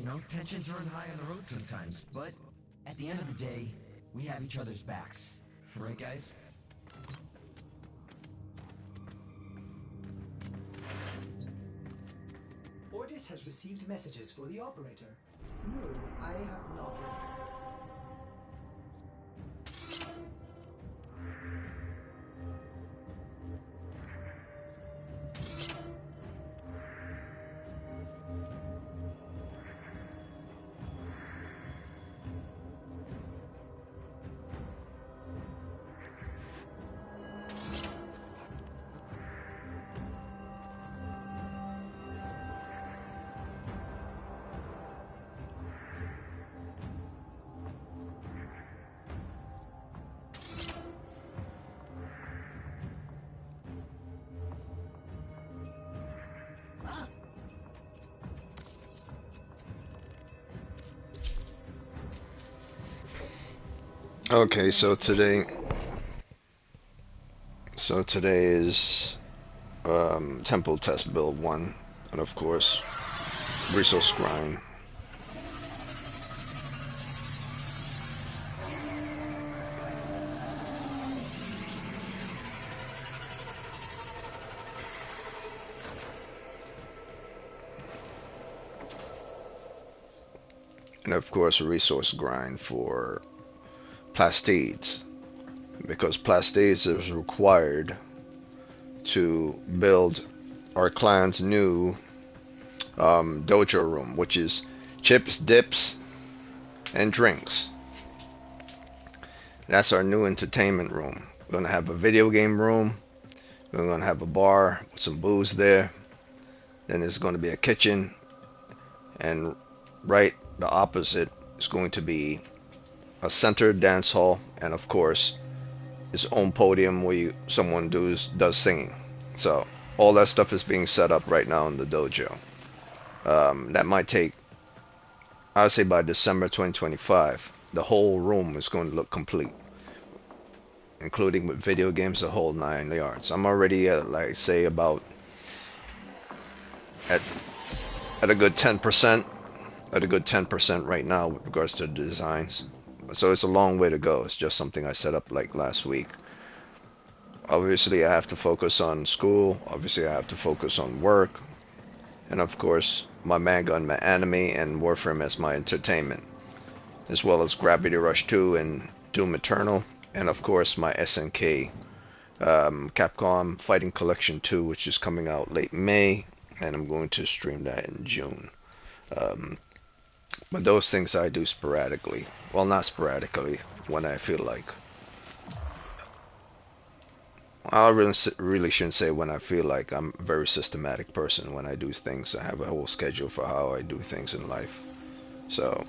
know, tensions run high on the road sometimes, but at the end of the day, we have each other's backs. Right, guys? Ordis has received messages for the operator. No, I have not read. Okay, so today is temple test build 1, and of course resource grind. And of course a resource grind for plastides, because plastides is required to build our clan's new dojo room, which is chips, dips, and drinks. That's our new entertainment room. We're gonna have a video game room. We're gonna have a bar with some booze there. Then there's gonna be a kitchen, and right the opposite is going to be a center dance hall, and of course its own podium where someone does singing. So all that stuff is being set up right now in the dojo. That might take, I'd say by December 2025, the whole room is going to look complete, including with video games, the whole 9 yards. I'm already at, like, say about at a good 10%, right now with regards to the designs. So it's a long way to go. It's just something I set up like last week. Obviously I have to focus on school, obviously I have to focus on work, and of course my manga and my anime and Warframe as my entertainment, as well as Gravity Rush 2 and Doom Eternal, and of course my SNK Capcom Fighting Collection 2, which is coming out late May, and I'm going to stream that in June. But those things I do sporadically. Well, not sporadically, when I feel like. I really shouldn't say when I feel like. I'm a very systematic person when I do things. I have a whole schedule for how I do things in life. So,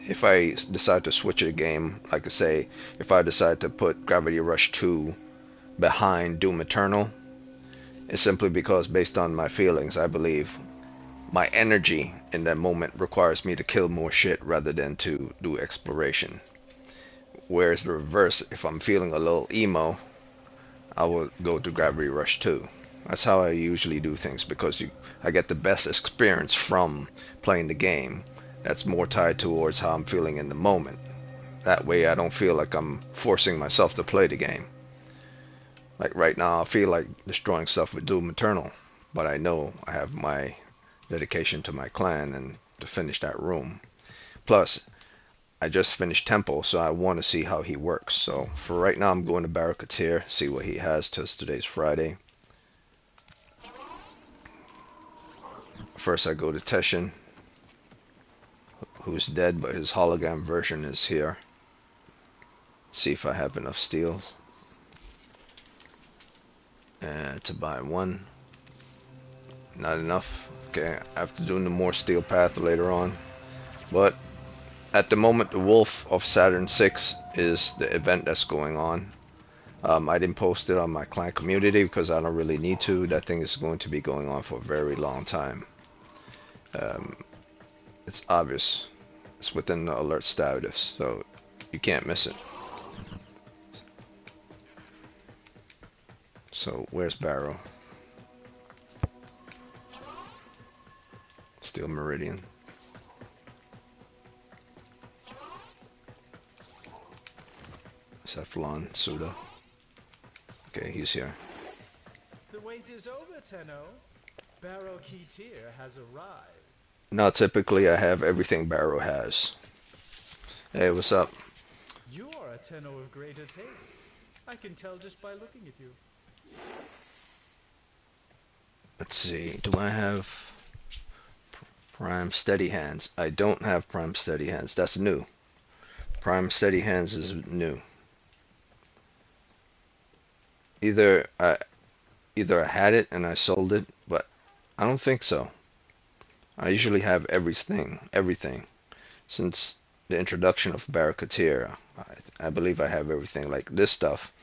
if I decide to switch a game, like I say, if I decide to put Gravity Rush 2 behind Doom Eternal, it's simply because based on my feelings, I believe my energy in that moment requires me to kill more shit rather than to do exploration. Whereas the reverse, if I'm feeling a little emo, I will go to Gravity Rush 2. That's how I usually do things, because I get the best experience from playing the game. That's more tied towards how I'm feeling in the moment. That way I don't feel like I'm forcing myself to play the game. Like right now I feel like destroying stuff with Doom Eternal, but I know I have my dedication to my clan and to finish that room. Plus, I just finished Temple, so I want to see how he works. So for right now, I'm going to Barricadier, see what he has. Today's Friday. First, I go to Teshin, who's dead, but his hologram version is here. See if I have enough steals. And to buy one. Not enough. Okay, I have to do the more steel path later on. But at the moment, the Wolf of Saturn 6 is the event that's going on. I didn't post it on my clan community because I don't really need to. That thing is going to be going on for a very long time. It's obvious. It's within the alert status, so you can't miss it. So where's Barrow? Steel Meridian. Cephalon, Suda. Okay, he's here. The wait is over, Tenno. Barrow Keetir has arrived. Now, typically, I have everything Barrow has. Hey, what's up? You are a Tenno of greater tastes. I can tell just by looking at you. Let's see. Do I have Prime Steady Hands? I don't have Prime Steady Hands. That's new. Prime Steady Hands is new. Either I had it and I sold it, but I don't think so. I usually have everything. Since the introduction of Barracuda, I believe I have everything. Like this stuff,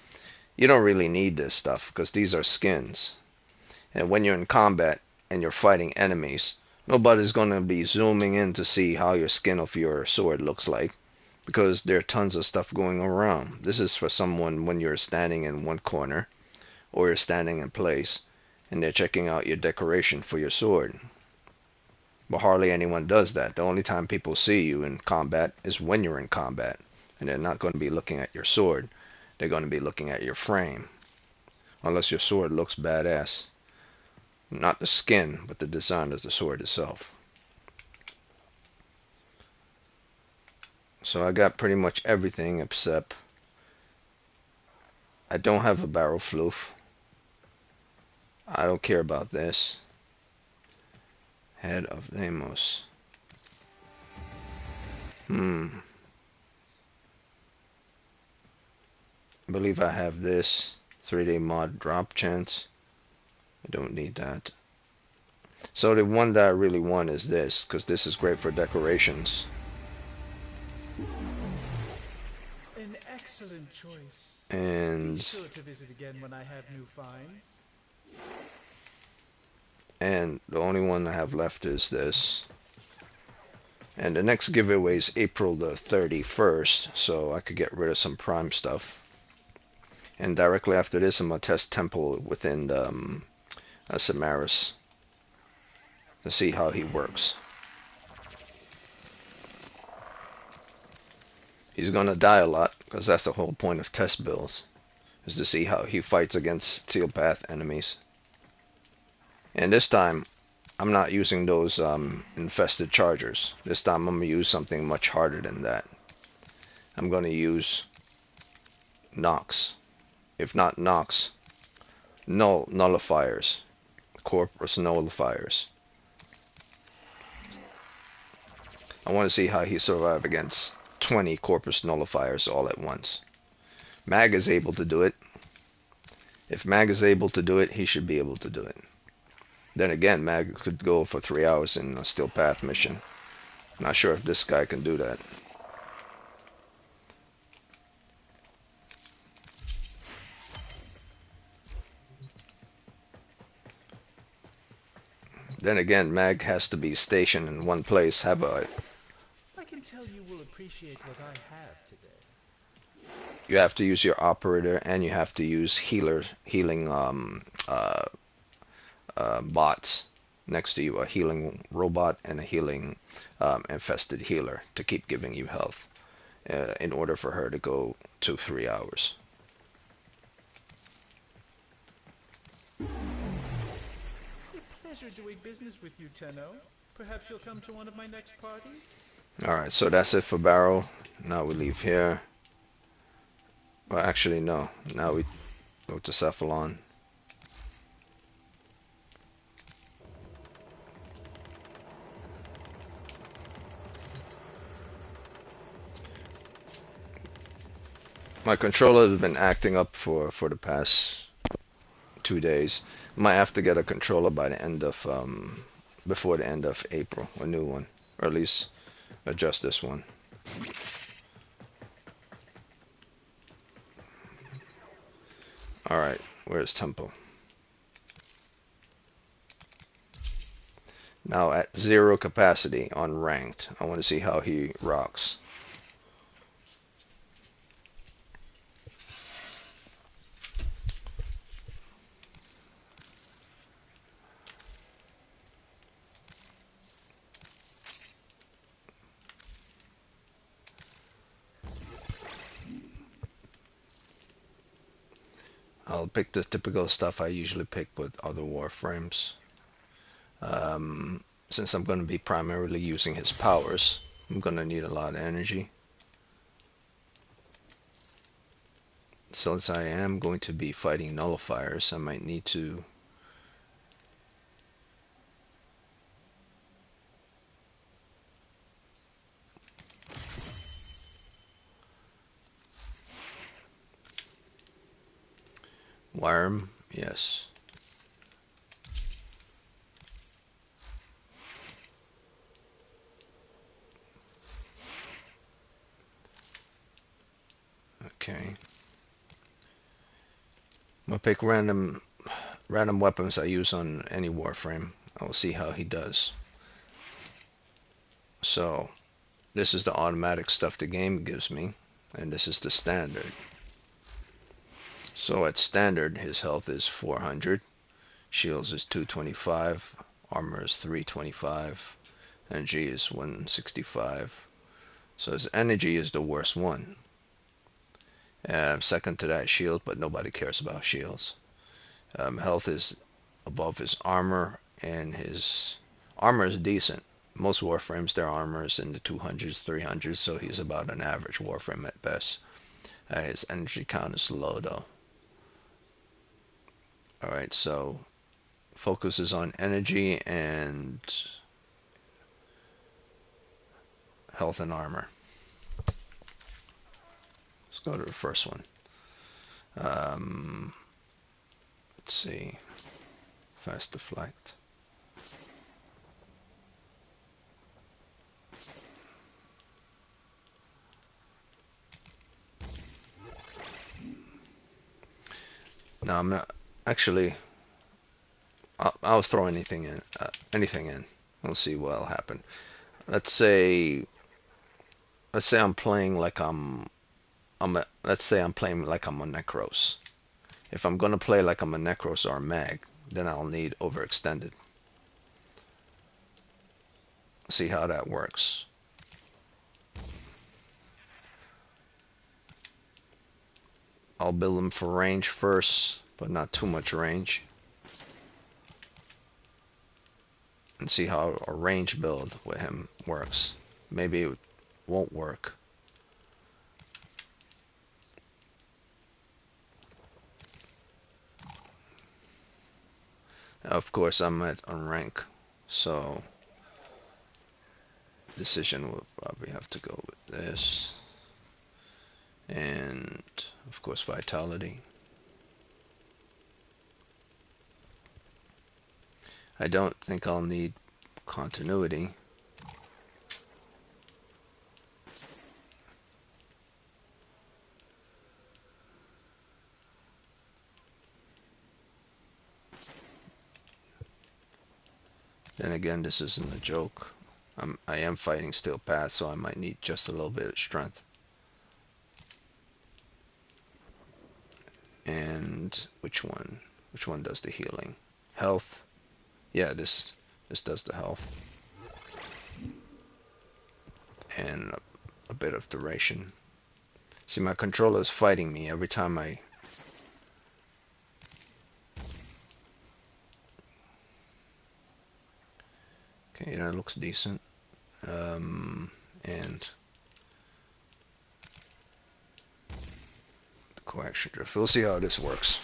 you don't really need this stuff because these are skins. And when you're in combat and you're fighting enemies, nobody's going to be zooming in to see how your skin of your sword looks like because there are tons of stuff going around. This is for someone when you're standing in one corner or you're standing in place and they're checking out your decoration for your sword. But hardly anyone does that. The only time people see you in combat is when you're in combat. And they're not going to be looking at your sword. They're going to be looking at your frame. Unless your sword looks badass. Not the skin, but the design of the sword itself. So I got pretty much everything except I don't have a barrel floof. I don't care about this. Head of Deimos. I believe I have this 3-day mod drop chance. I don't need that. So the one that I really want is this, because this is great for decorations. An excellent choice. And Be sure to visit again when I have new finds. And the only one I have left is this. And the next giveaway is April the 31st, so I could get rid of some Prime stuff. And directly after this, I'm going to test Temple within the, Samaris to see how he works. He's going to die a lot, because that's the whole point of test builds, is to see how he fights against Steel Path enemies. And this time, I'm not using those infested chargers. This time I'm going to use something much harder than that. I'm going to use Nox. If not Nox, nullifiers. Corpus nullifiers. I want to see how he survives against 20 Corpus nullifiers all at once. Mag is able to do it. If Mag is able to do it, he should be able to do it. Then again, Mag could go for 3 hours in a Steel Path mission. Not sure if this guy can do that. Then again, Mag has to be stationed in one place. Have a. I can tell you will appreciate what I have today. You have to use your operator, and you have to use healing bots next to you, a healing robot and a healing infested healer to keep giving you health in order for her to go to 3 hours. A pleasure doing business with you, Tenno. Perhaps you'll come to one of my next parties? Alright, so that's it for Barrow. Now we leave here. Well, actually, no. Now we go to Cephalon. My controller has been acting up for the past 2 days. Might have to get a controller by the end of before the end of April, a new one, or at least adjust this one. All right, where's Temple? Now at 0 capacity on ranked. I want to see how he rocks. I'll pick the typical stuff I usually pick with other Warframes. Since I'm going to be primarily using his powers, I'm going to need a lot of energy. Since I am going to be fighting nullifiers, I might need to wire him. Yes. Okay. I'm gonna pick random weapons I use on any Warframe. I'll see how he does. So this is the automatic stuff the game gives me, and this is the standard. So at standard, his health is 400, shields is 225, armor is 325, energy is 165. So his energy is the worst one. Second to that, shield, but nobody cares about shields. Health is above his armor, and his armor is decent. Most Warframes, their armor is in the 200s, 300s, so he's about an average Warframe at best. His energy count is low though. Alright, so focuses on energy and health and armor. Let's go to the first one. Let's see. Fast deflect. No, I'm not. Actually, I'll throw anything in. Anything in. We'll see what'll happen. Let's say I'm playing like let's say I'm playing like I'm a Necros. If I'm gonna play like I'm a Necros or a Mag, then I'll need overextended. See how that works. I'll build him for range first, but not too much range. And see how a range build with him works. Maybe it won't work. Of course, I'm at on rank, so decision will probably have to go with this. And of course, vitality. I don't think I'll need continuity. Then again, this isn't a joke. I am fighting Steel Path, so I might need just a little bit of strength. And which one? Which one does the healing? Health. Yeah, this does the health. And a bit of duration. See, my controller is fighting me every time I... Okay, that looks decent. And the coaction drift. We'll see how this works.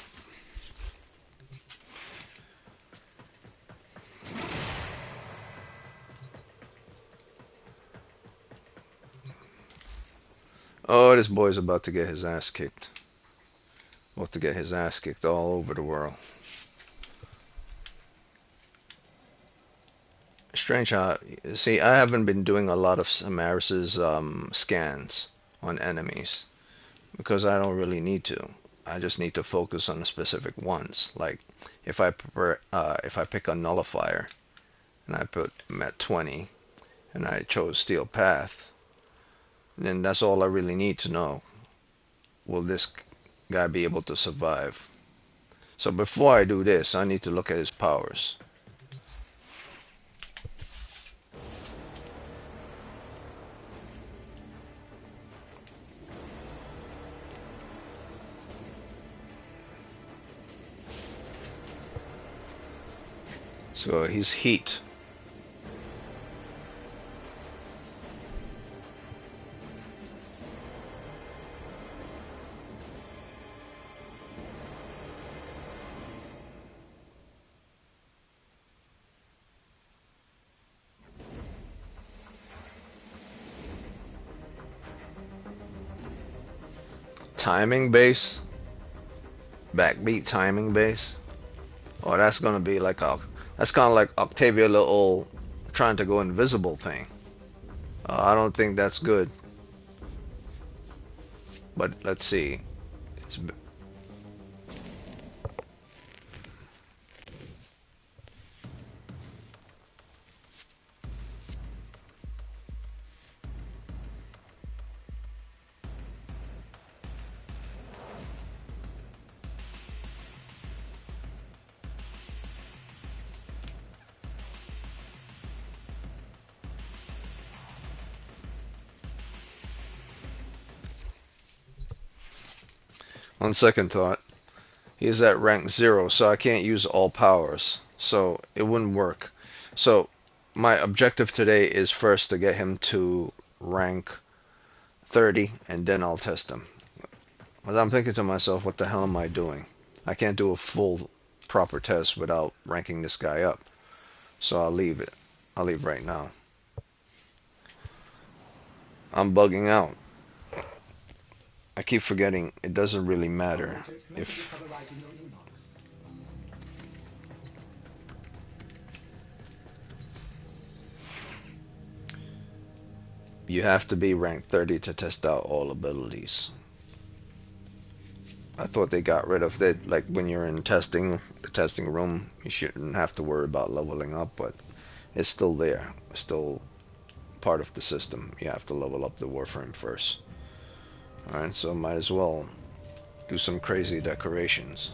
Oh, this boy's about to get his ass kicked. About to get his ass kicked all over the world. Strange how, see, I haven't been doing a lot of Samaris's scans on enemies because I don't really need to. I just need to focus on the specific ones. Like if I pick a nullifier and I put him at 20 and I chose Steel Path, then that's all I really need to know. Will this guy be able to survive? So before I do this, I need to look at his powers. So he's heat. Timing base, backbeat timing base. Oh, that's gonna be like a, that's kind of like Octavia little trying to go invisible thing. I don't think that's good. But let's see. It's 1 second thought. He's at rank 0, so I can't use all powers. So it wouldn't work. So my objective today is first to get him to rank 30, and then I'll test him. But I'm thinking to myself, what the hell am I doing? I can't do a full proper test without ranking this guy up. So I'll leave it. I'll leave right now. I'm bugging out. I keep forgetting it doesn't really matter if you have to be ranked 30 to test out all abilities. I thought they got rid of that, like when you're in testing, the testing room, you shouldn't have to worry about leveling up, but it's still there. It's still part of the system. You have to level up the Warframe first. Alright, so might as well do some crazy decorations.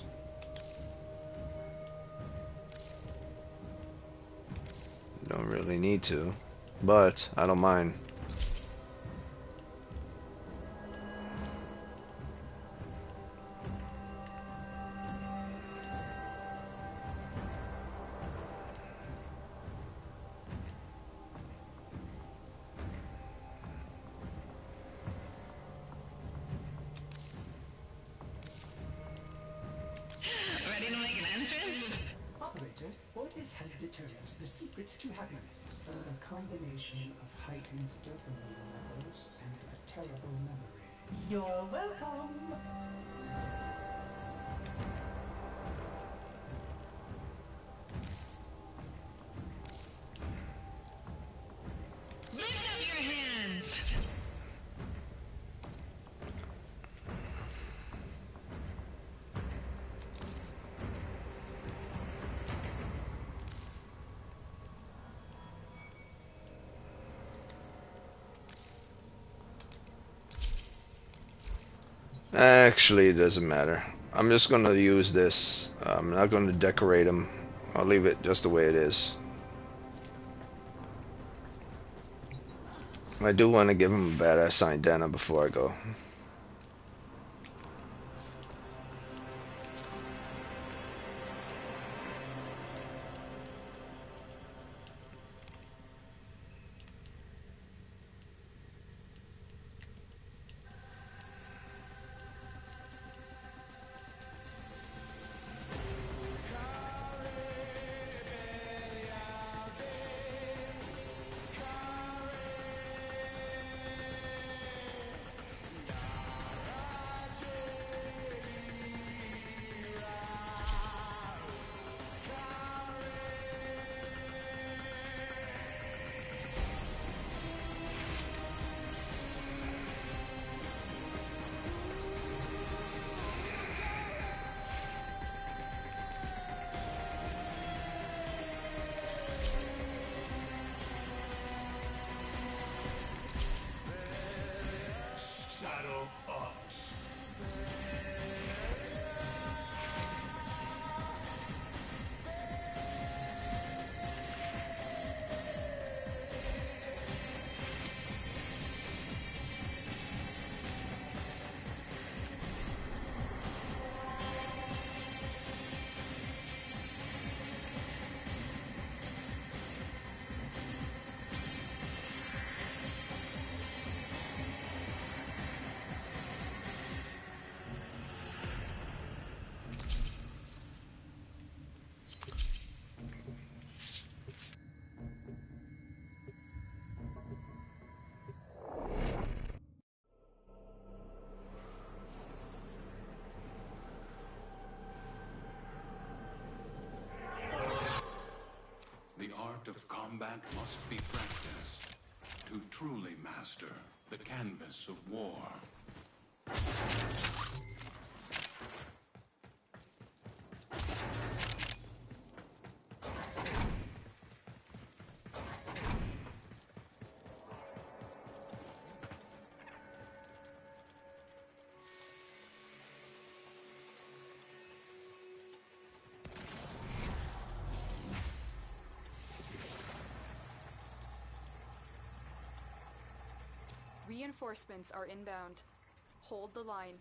Don't really need to, but I don't mind. Operator, Otis has determined the secrets to happiness. A combination of heightened dopamine levels and a terrible memory. You're welcome! Lift up your hands! Actually, it doesn't matter. I'm just going to use this. I'm not going to decorate him. I'll leave it just the way it is. I do want to give him a badass Sindana before I go. That must be practiced to truly master the canvas of war. Reinforcements are inbound. Hold the line.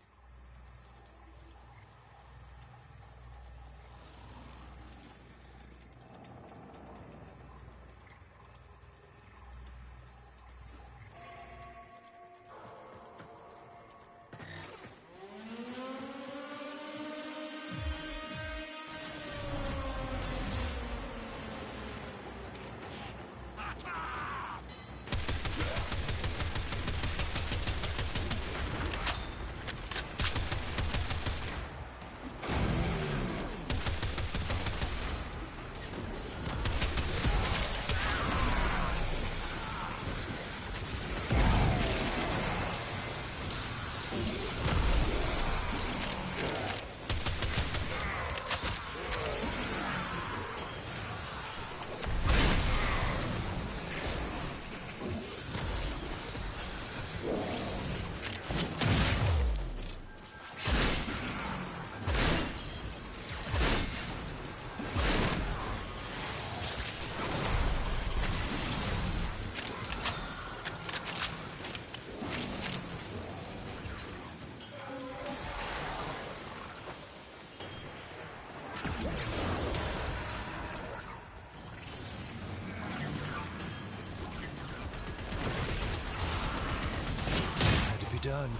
Done.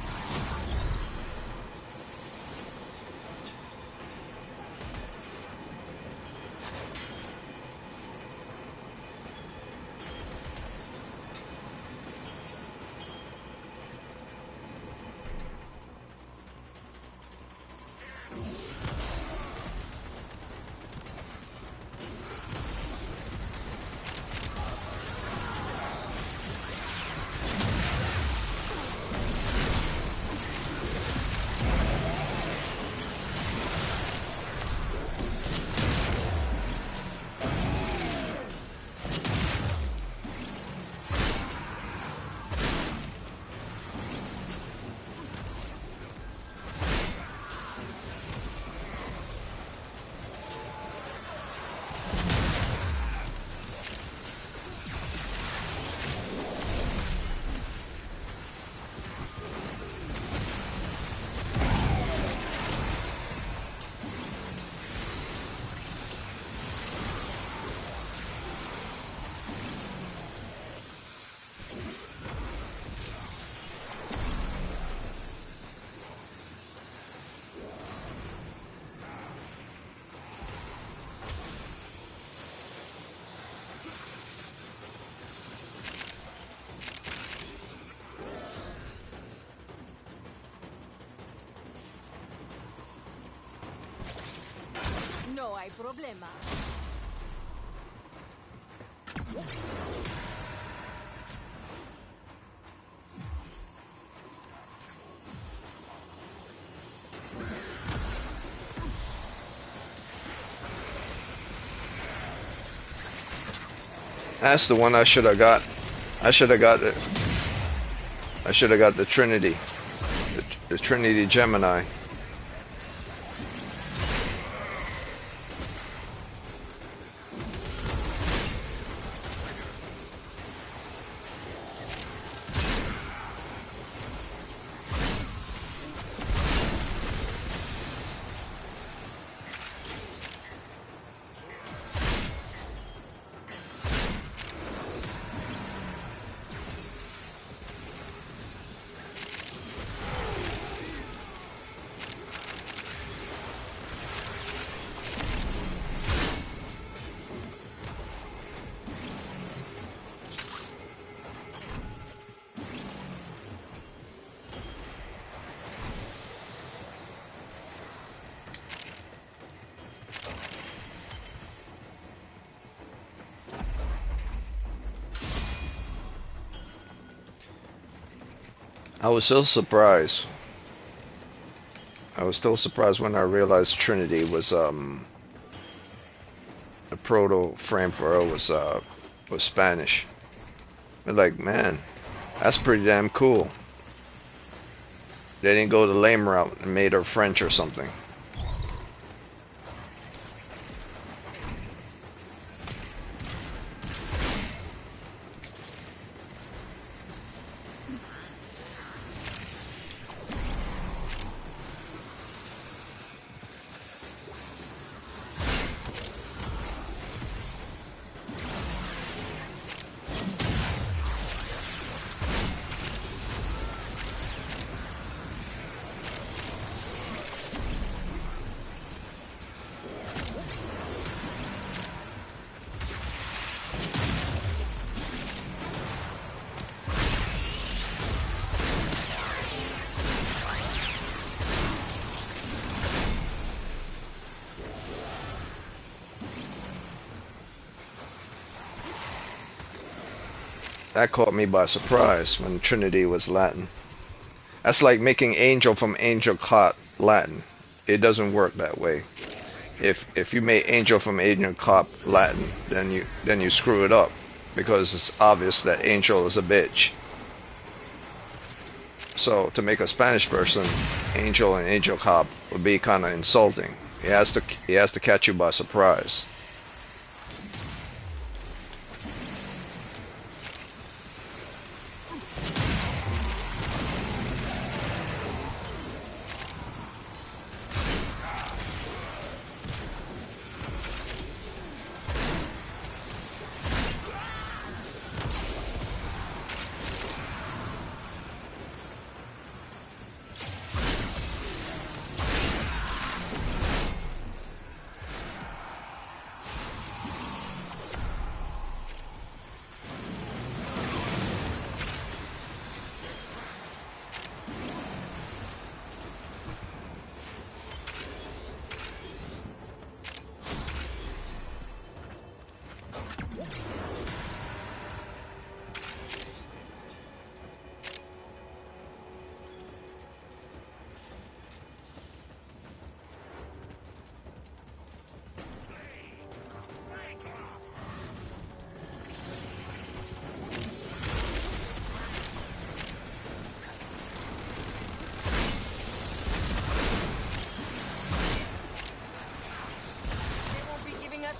No hay problema. That's the one I should have got. I should have got it. I should have got the Trinity. The Trinity Gemini. I was still surprised. I was still surprised when I realized Trinity was the proto frame for her was Spanish. But like, man, that's pretty damn cool. They didn't go the lame route and made her French or something. That caught me by surprise when Trinity was Latin. That's like making angel from angel clot Latin. It doesn't work that way. If you make angel from angel clot Latin, then you screw it up because it's obvious that angel is a bitch. So to make a Spanish person angel and angel cop would be kind of insulting. He has to catch you by surprise.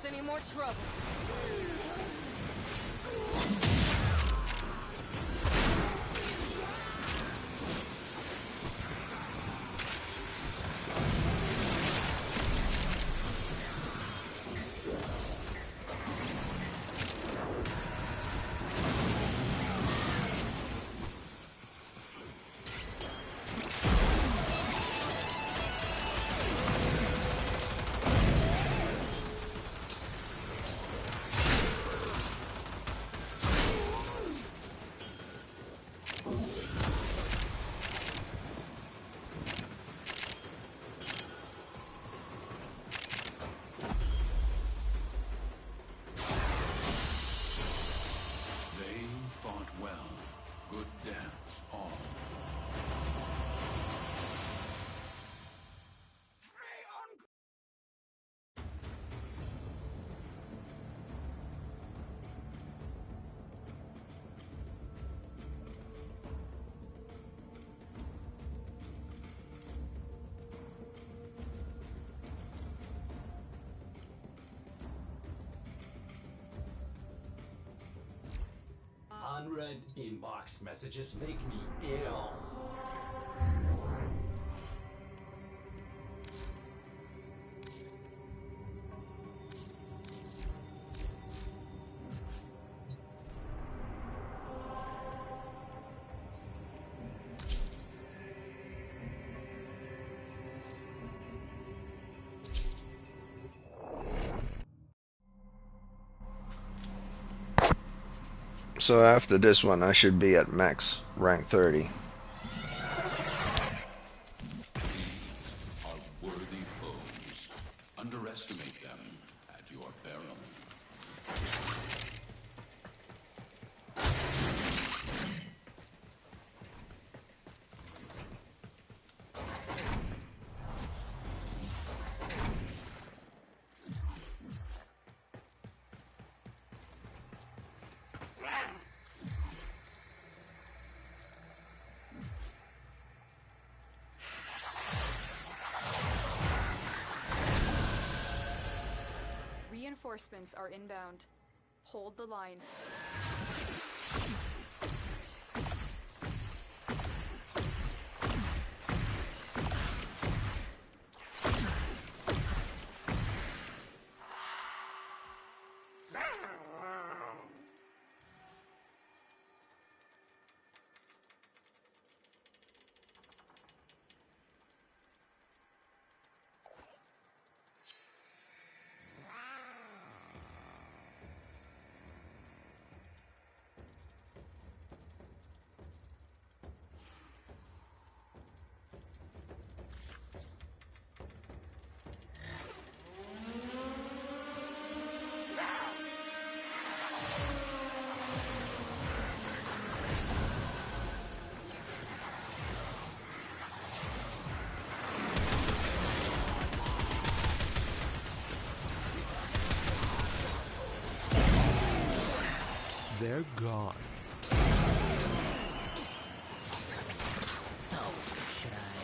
Any more trouble. Unread inbox messages make me ill. So after this one, I should be at max rank 30. Are worthy foes. Underestimate them at your peril. Reinforcements are inbound. Hold the line. They're gone. So, should I...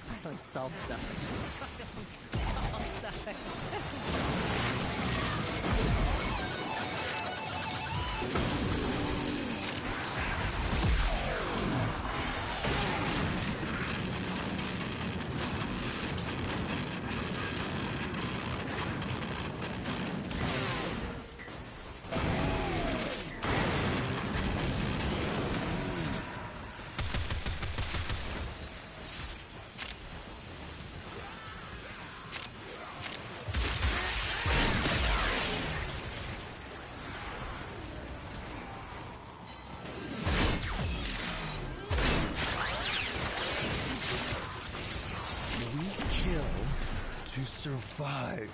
I don't solve stuff. I don't solve To survive.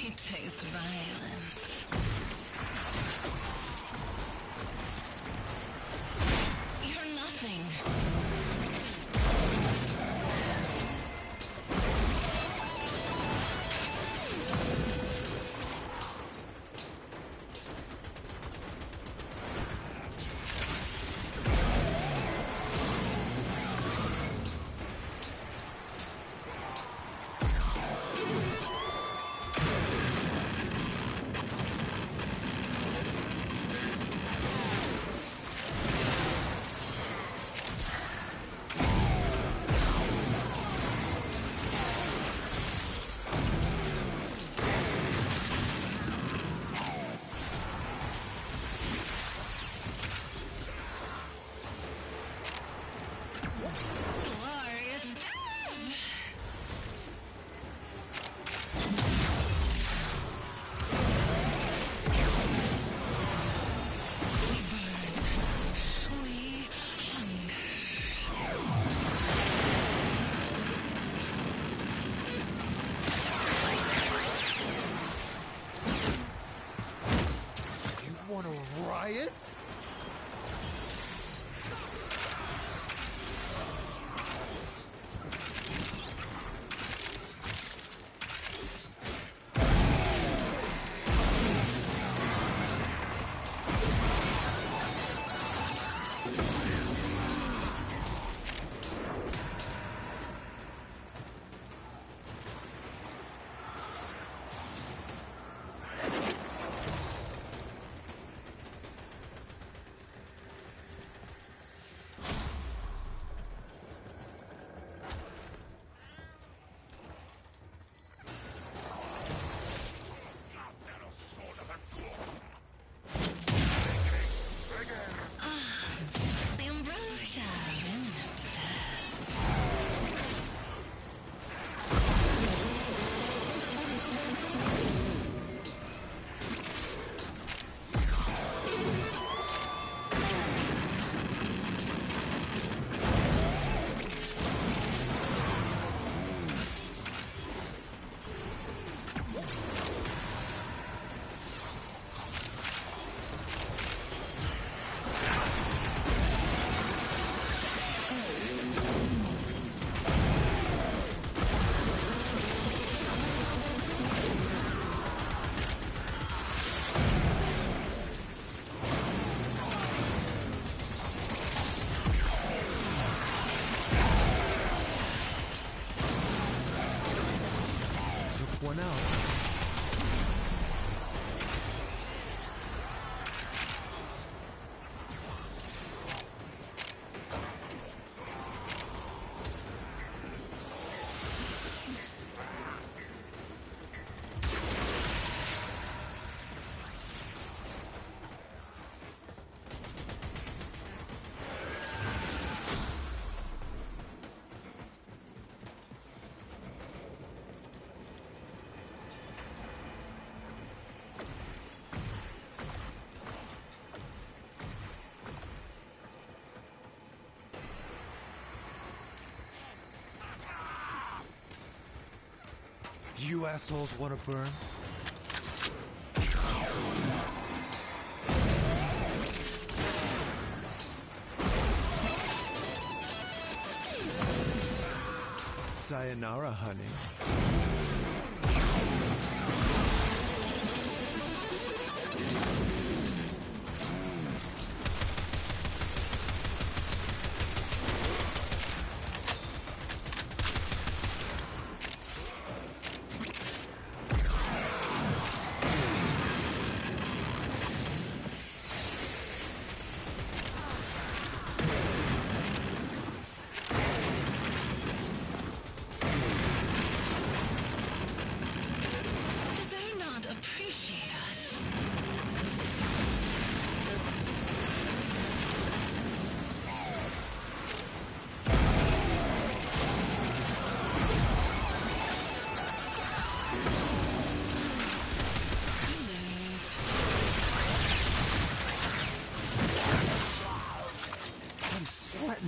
I taste violence. You're nothing. Want to riot? One out. You assholes want to burn? Sayonara, honey.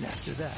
After that.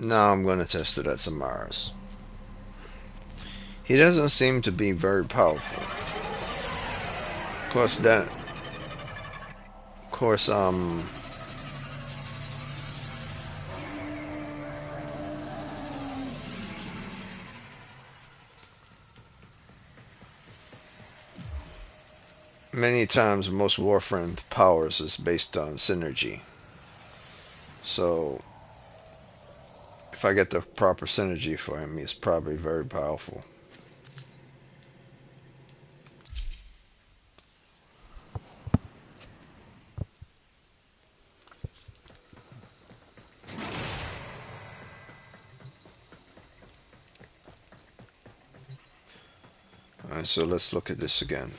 Now I'm going to test it at Samara's. He doesn't seem to be very powerful. Of course, many times most Warframe powers is based on synergy. So if I get the proper synergy for him, he's probably very powerful. Alright, so let's look at this again.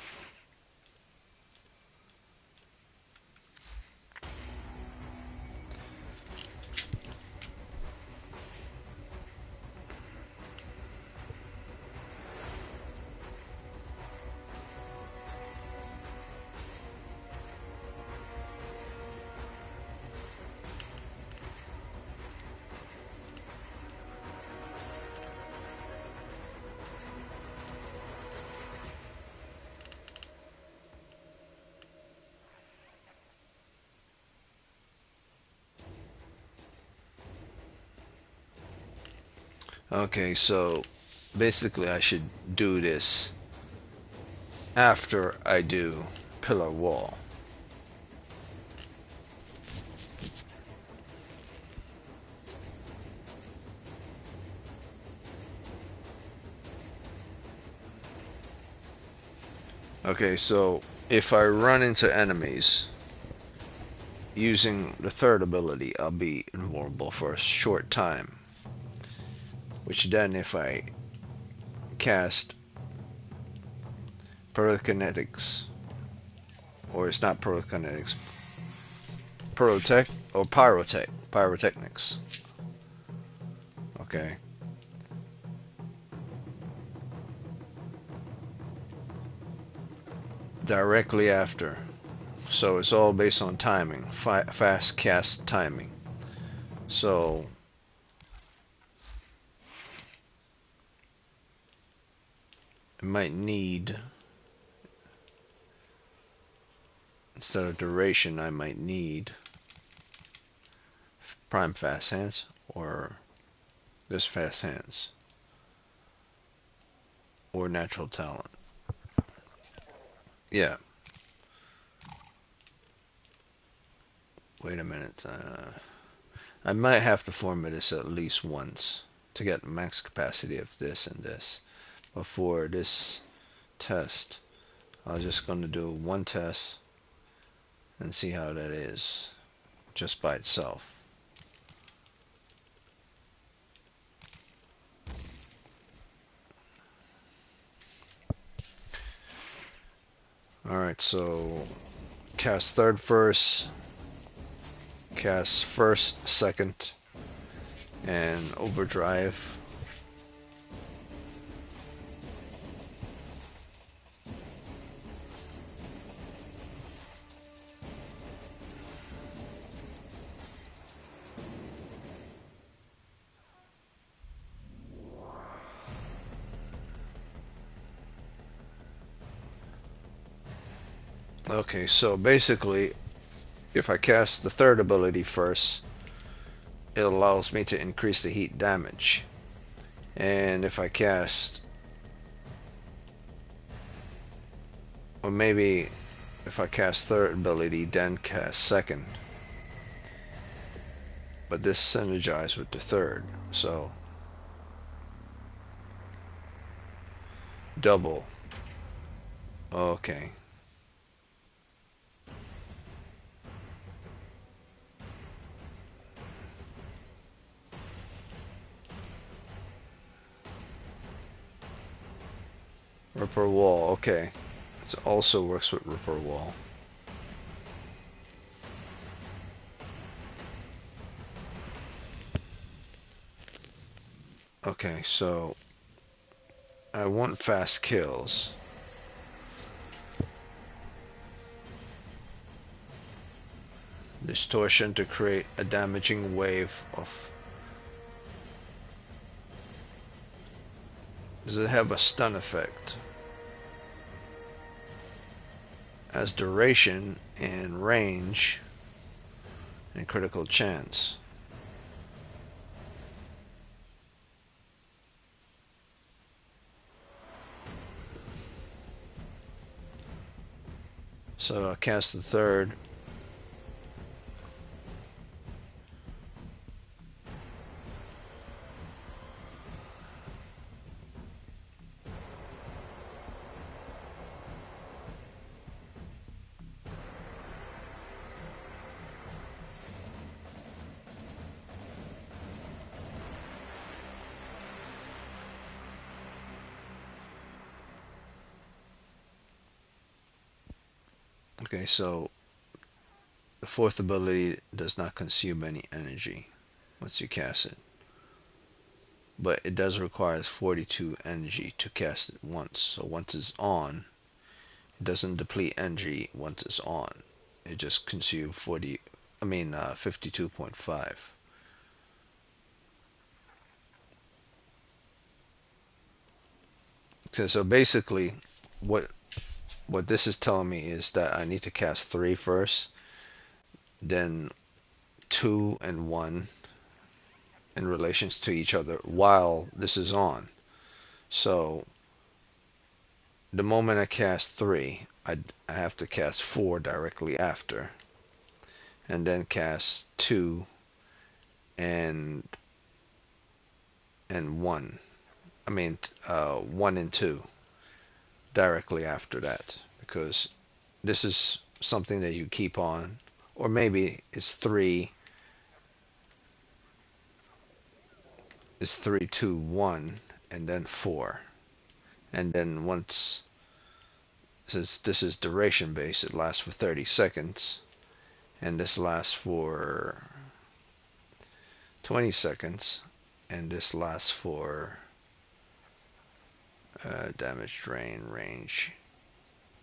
Okay, so basically I should do this after I do pillar wall. Okay, so if I run into enemies using the third ability, I'll be invulnerable for a short time. Which then if I cast pyrokinetics, or it's not pyrokinetics, pyrotechnics. Okay. Directly after. So it's all based on timing, fast cast timing. So I might need, instead of duration, I might need prime fast hands or this fast hands or natural talent. Yeah. Wait a minute. I might have to format this at least once to get the max capacity of this and this. But for this test, I'm just going to do one test and see how that is just by itself. Alright, so cast third first, cast first, second, and overdrive. Okay, so basically, if I cast the third ability first, it allows me to increase the heat damage. And if I cast, or maybe if I cast third ability, then cast second. But this synergizes with the third, so double. Okay. Ripper wall, okay. It also works with Ripper wall. Okay, so I want fast kills. Distortion to create a damaging wave of Does it have a stun effect? As duration and range and critical chance. So I cast the third. Okay, so the fourth ability does not consume any energy once you cast it. But it does require 42 energy to cast it once. So once it's on, it doesn't deplete energy once it's on. It just consumes 52.5. So basically, what this is telling me is that I need to cast 3 first, then 2 and 1 in relations to each other while this is on. So the moment I cast 3, I have to cast 4 directly after, and then cast 2 and 1. 1 and 2 directly after that, because this is something that you keep on, or maybe it's 3. It's 3, 2, 1, and then 4, and then once, since this is duration based, it lasts for 30 seconds, and this lasts for 20 seconds, and this lasts for damage, drain, range.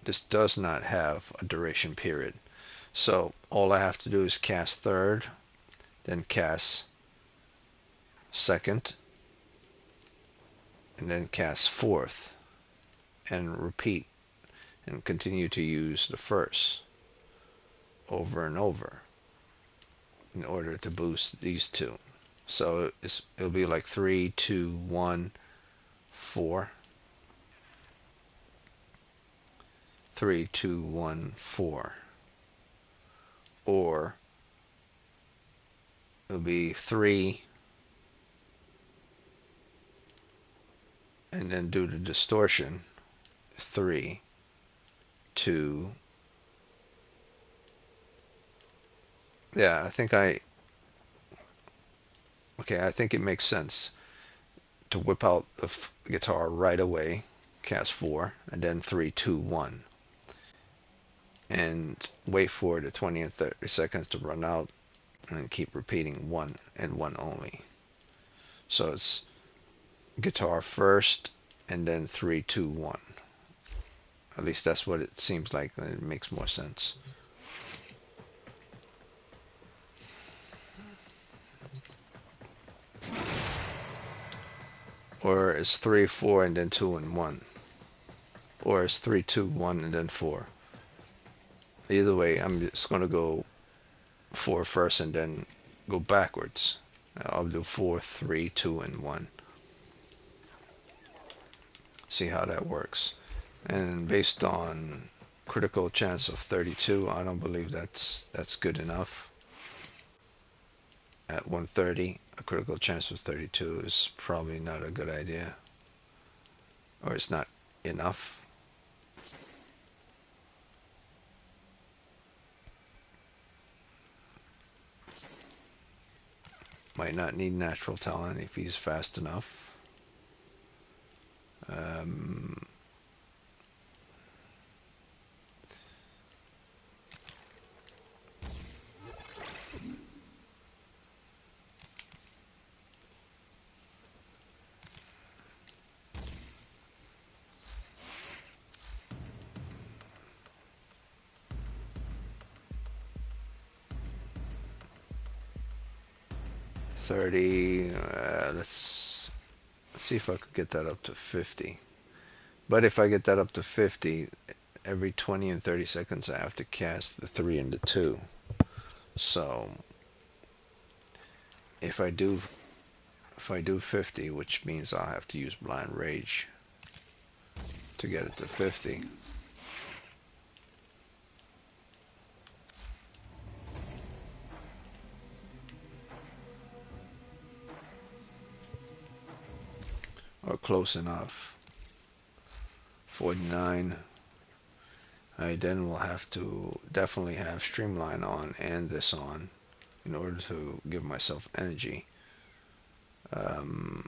This does not have a duration period. So all I have to do is cast third, then cast second, and then cast fourth, and repeat, and continue to use the first over and over in order to boost these two. So it'll be like 3, 2, 1, 4. 3, 2, 1, 4. Or it'll be 3, and then do the distortion. 3, 2. Yeah, I think it makes sense to whip out the guitar right away, cast 4, and then 3, 2, 1, and wait for the 20 and 30 seconds to run out, and keep repeating 1 and 1 only. So it's guitar first, and then 3, 2, 1. At least that's what it seems like, and it makes more sense. Or it's 3, 4, and then 2 and 1. Or it's 3, 2, 1, and then 4. Either way, I'm just going to go 4 first and then go backwards. I'll do 4, 3, 2, and 1. See how that works. And based on critical chance of 32, I don't believe that's good enough. At 130, a critical chance of 32 is probably not a good idea. Or it's not enough. Might not need natural talent if he's fast enough. 30. Let's See if I could get that up to 50. But if I get that up to 50, every 20 and 30 seconds I have to cast the 3 and the 2. So if I do 50, which means I'll have to use Blind Rage to get it to 50. Or close enough. 49. I then will have to definitely have Streamline on and this on in order to give myself energy. Um,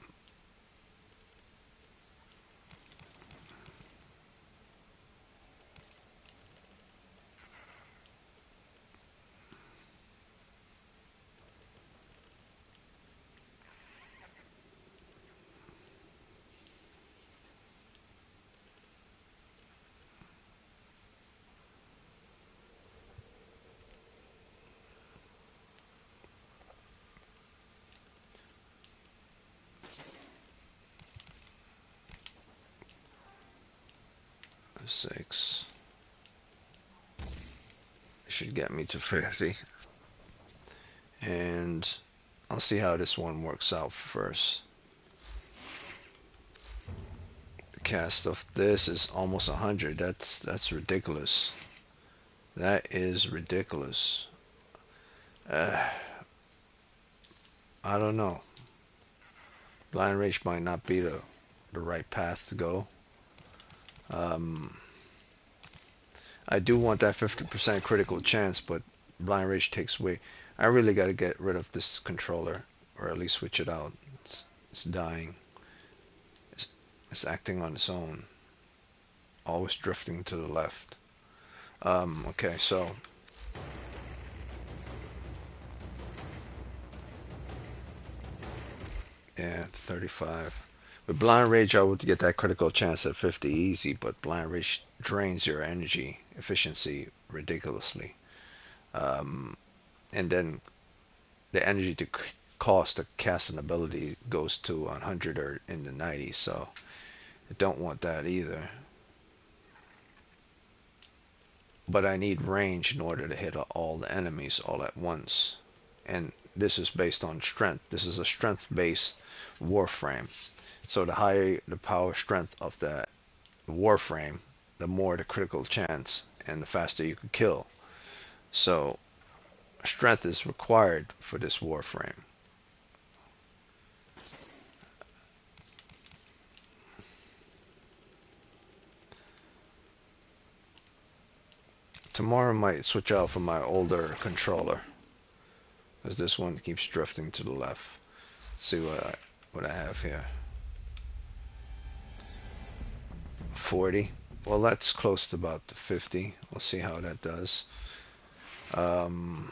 Six should get me to 50, and I'll see how this one works out first. The cast of this is almost 100. That's ridiculous. That is ridiculous. I don't know. Blind Rage might not be the right path to go. I do want that 50% critical chance, but Blind Rage takes away. I really got to get rid of this controller, or at least switch it out. It's dying. It's acting on its own. Always drifting to the left. Okay, so yeah, 35. With Blind Rage, I would get that critical chance at 50 easy, but Blind Rage drains your energy efficiency ridiculously. And then the energy to cost to cast an ability goes to 100 or in the 90s, so I don't want that either. But I need range in order to hit all the enemies all at once. And this is based on strength. This is a strength-based Warframe. So the higher the power strength of the Warframe, the more the critical chance and the faster you can kill. So strength is required for this Warframe. Tomorrow I might switch out for my older controller, because this one keeps drifting to the left. Let's see what I have here. 40. Well, that's close to about 50. We'll see how that does. I'll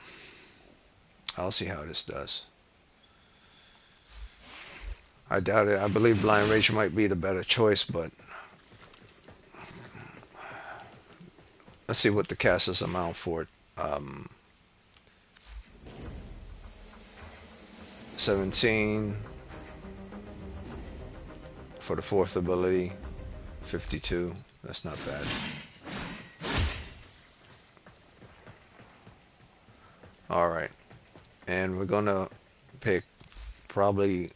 see how this does. I doubt it. I believe Blind Rage might be the better choice, but let's see what the casters amount for. 17 for the fourth ability. 52. That's not bad. Alright. And we're gonna pick probably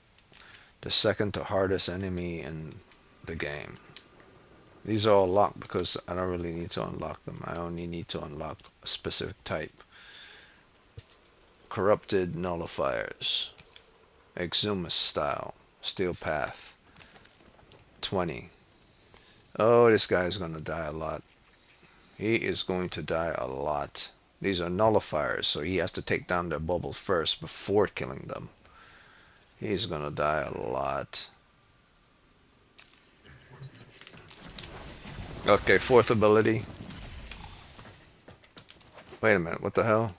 the second to hardest enemy in the game. These are all locked because I don't really need to unlock them. I only need to unlock a specific type. Corrupted Nullifiers. Exhumus style. Steel Path. 20. Oh, this guy is going to die a lot. He is going to die a lot. These are nullifiers, so he has to take down their bubbles first before killing them. He's going to die a lot. Okay, fourth ability. Wait a minute, what the hell?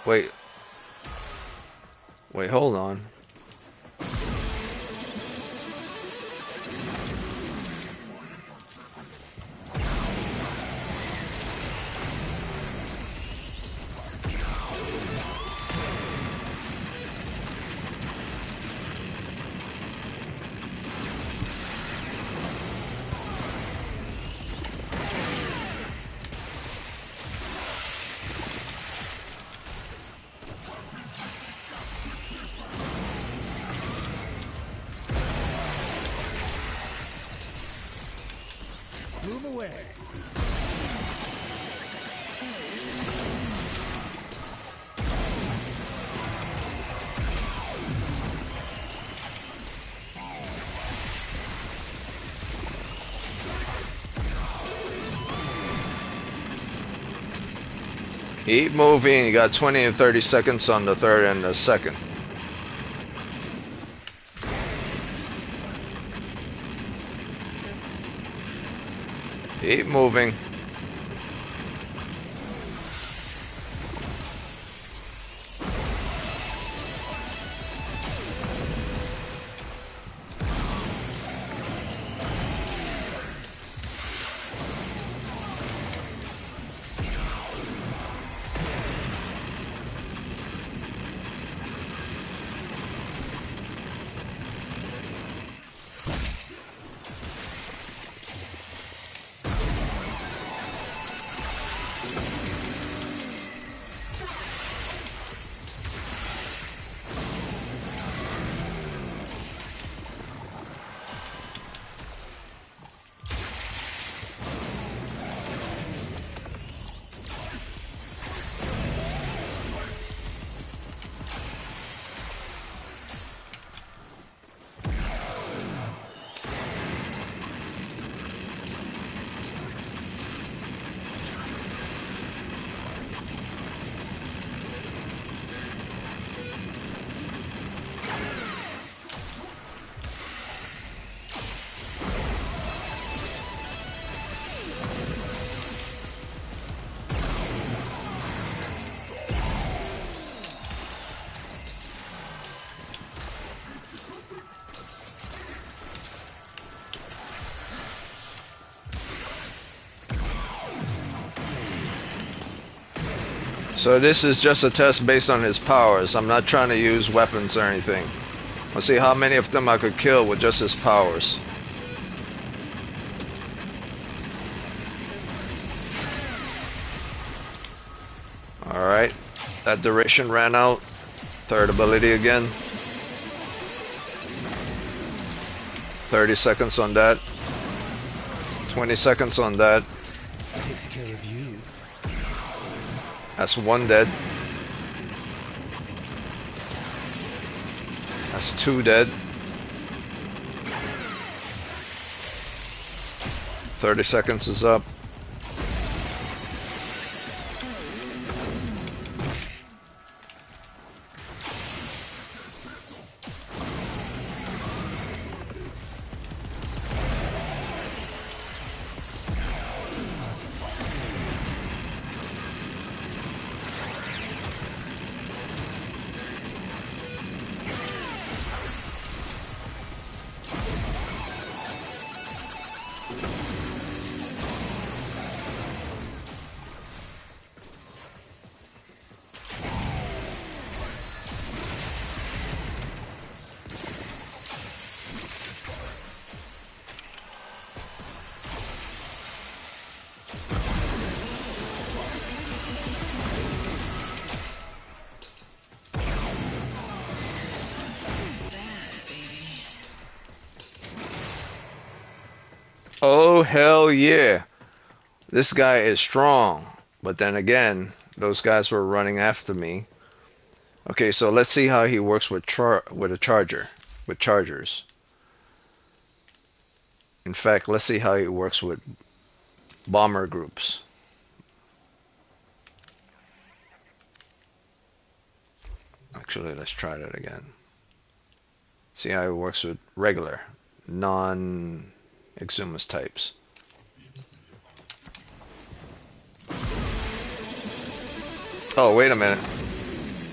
Wait, hold on. Keep moving. You got 20 and 30 seconds on the third and the second. Keep moving. So this is just a test based on his powers. I'm not trying to use weapons or anything. Let's see how many of them I could kill with just his powers. Alright, that duration ran out. Third ability again. 30 seconds on that. 20 seconds on that. Takes care of you. That's one dead. That's two dead. 30 seconds is up. Oh, hell yeah. This guy is strong. But then again, those guys were running after me. Okay, so let's see how he works with a charger, with chargers. In fact, let's see how he works with bomber groups. Actually, let's try that again. See how it works with regular, non-Exumus types. Oh, wait a minute.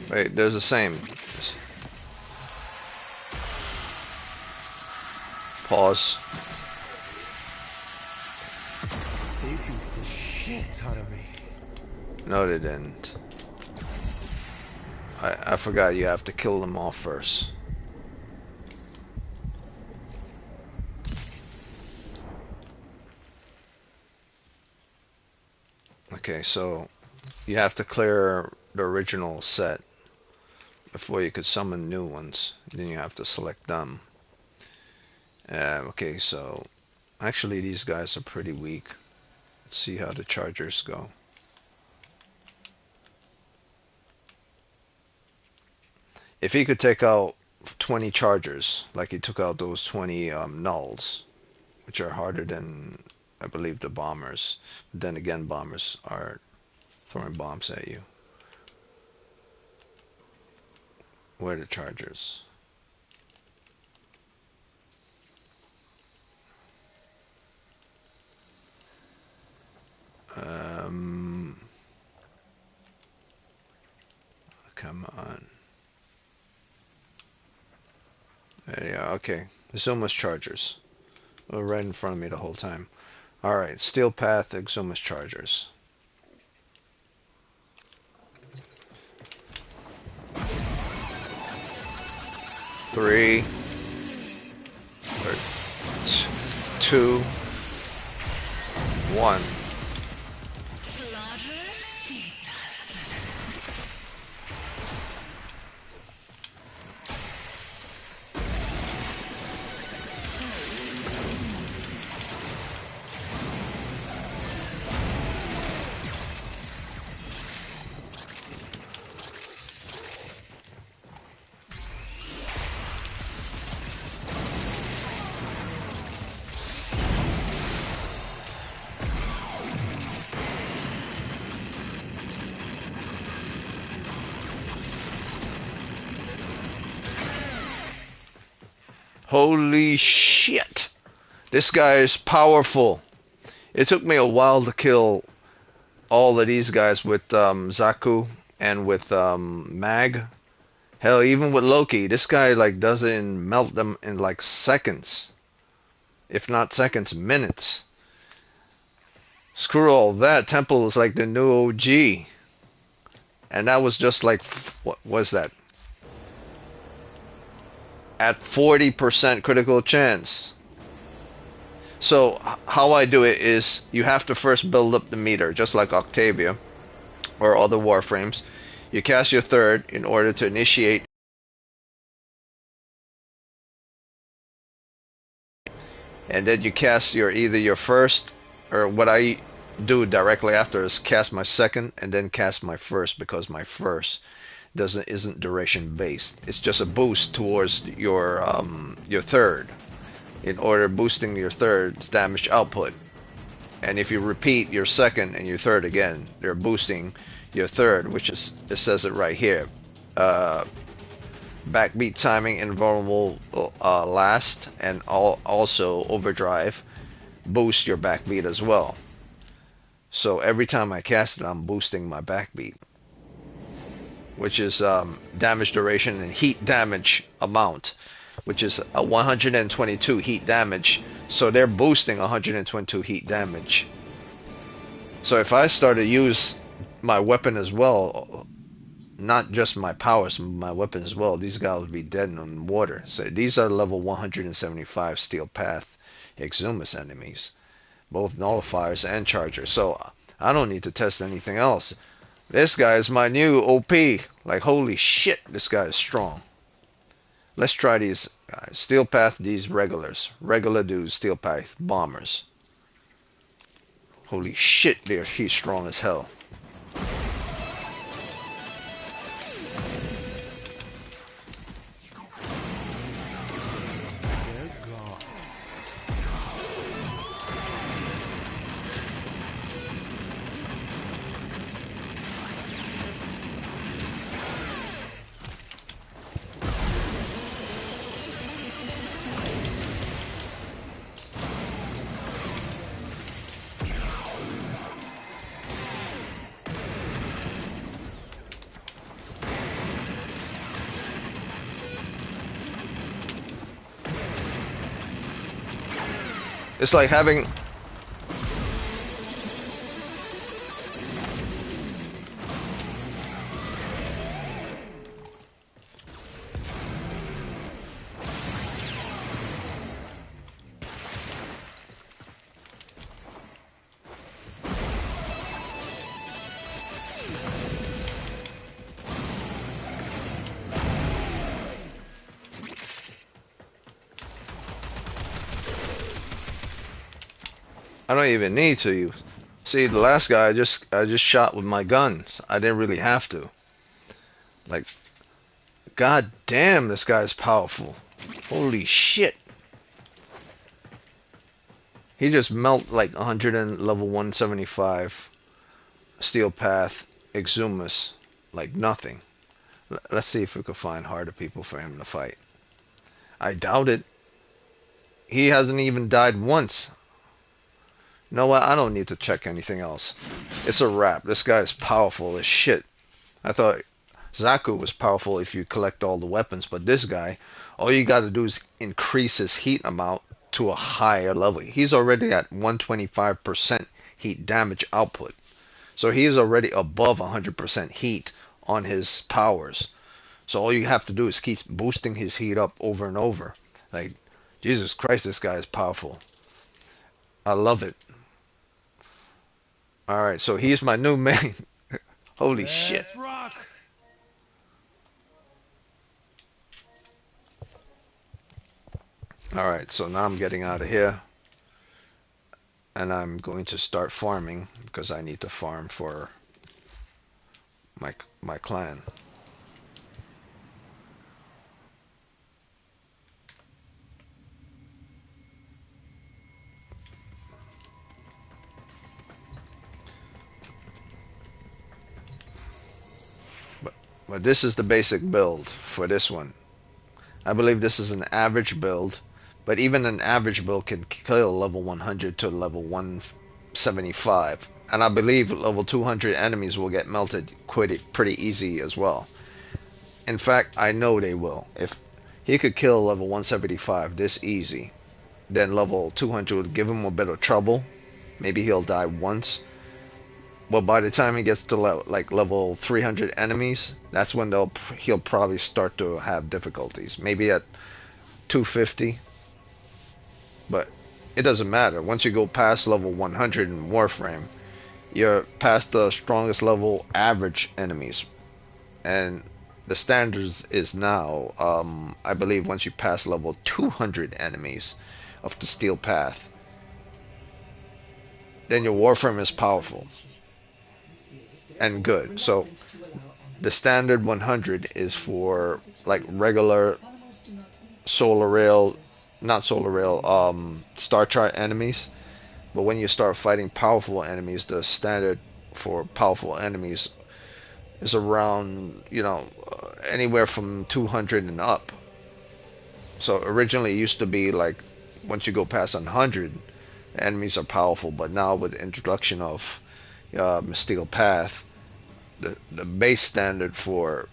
Wait, there's the same. Pause. They beat the shit out of me. No, they didn't. I forgot you have to kill them all first. Okay, so you have to clear the original set before you could summon new ones. Then you have to select them. Okay, so actually these guys are pretty weak. Let's see how the chargers go. If he could take out 20 chargers, like he took out those 20 nulls, which are harder than, I believe, the bombers. But then again, bombers are throwing bombs at you. Where are the chargers? Come on. There you are. Okay. Exumus chargers. Oh, right in front of me the whole time. Alright. Steel path, Exumus chargers. Three. Two. One. Holy shit! This guy is powerful. It took me a while to kill all of these guys with Zaku and with Mag. Hell, even with Loki, this guy like doesn't melt them in like seconds. If not seconds, minutes. Screw all that. Temple is like the new OG. And that was just like, what was that? At 40% critical chance. So how I do it is you have to first build up the meter, just like Octavia or other Warframes. You cast your third in order to initiate, and then you cast your either your first, or what I do directly after is cast my second and then cast my first, because my first isn't duration based. It's just a boost towards your third, in order boosting your third's damage output. And if you repeat your second and your third again, they're boosting your third, which is, it says it right here. Backbeat timing, invulnerable last, and also overdrive boost your backbeat as well. So every time I cast it, I'm boosting my backbeat, which is damage duration and heat damage amount, which is a 122 heat damage. So they're boosting 122 heat damage. So if I start to use my weapon as well, not just my powers, my weapon as well, these guys would be dead in water. So these are level 175 Steel Path Exumus enemies, both nullifiers and chargers. So I don't need to test anything else. This guy is my new OP. Like, holy shit, this guy is strong. Let's try these guys. Steel Path, these regulars. Regular dudes, Steel Path bombers. Holy shit, he's strong as hell. It's like having... I don't even need to use. See, the last guy I just shot with my gun. I didn't really have to. Like, god damn, this guy's powerful. Holy shit. He just melt like 100 and level 175 Steel Path, Exumus, like nothing. Let's see if we could find harder people for him to fight. I doubt it. He hasn't even died once. You know what? I don't need to check anything else. It's a wrap. This guy is powerful as shit. I thought Zaku was powerful if you collect all the weapons, but this guy, all you gotta do is increase his heat amount to a higher level. He's already at 125% heat damage output. So he is already above 100% heat on his powers. So all you have to do is keep boosting his heat up over and over. Like, Jesus Christ, this guy is powerful. I love it. Alright, so he's my new main. Holy shit. Let's rock. Alright, so now I'm getting out of here. And I'm going to start farming because I need to farm for my clan. But this is the basic build for this one. I believe this is an average build, but even an average build can kill level 100 to level 175. And I believe level 200 enemies will get melted pretty easy as well. In fact, I know they will. If he could kill level 175 this easy, then level 200 would give him a bit of trouble. Maybe he'll die once. But by the time he gets to level 300 enemies, that's when he'll probably start to have difficulties. Maybe at 250. But it doesn't matter. Once you go past level 100 in Warframe, you're past the strongest level average enemies. And the standards is now, I believe once you pass level 200 enemies of the Steel Path, then your Warframe is powerful and good. So the standard 100 is for like regular solar rail, not solar rail, star chart enemies. But when you start fighting powerful enemies, the standard for powerful enemies is around, anywhere from 200 and up. So originally it used to be like once you go past 100, enemies are powerful. But now with the introduction of Steel Path, the base standard for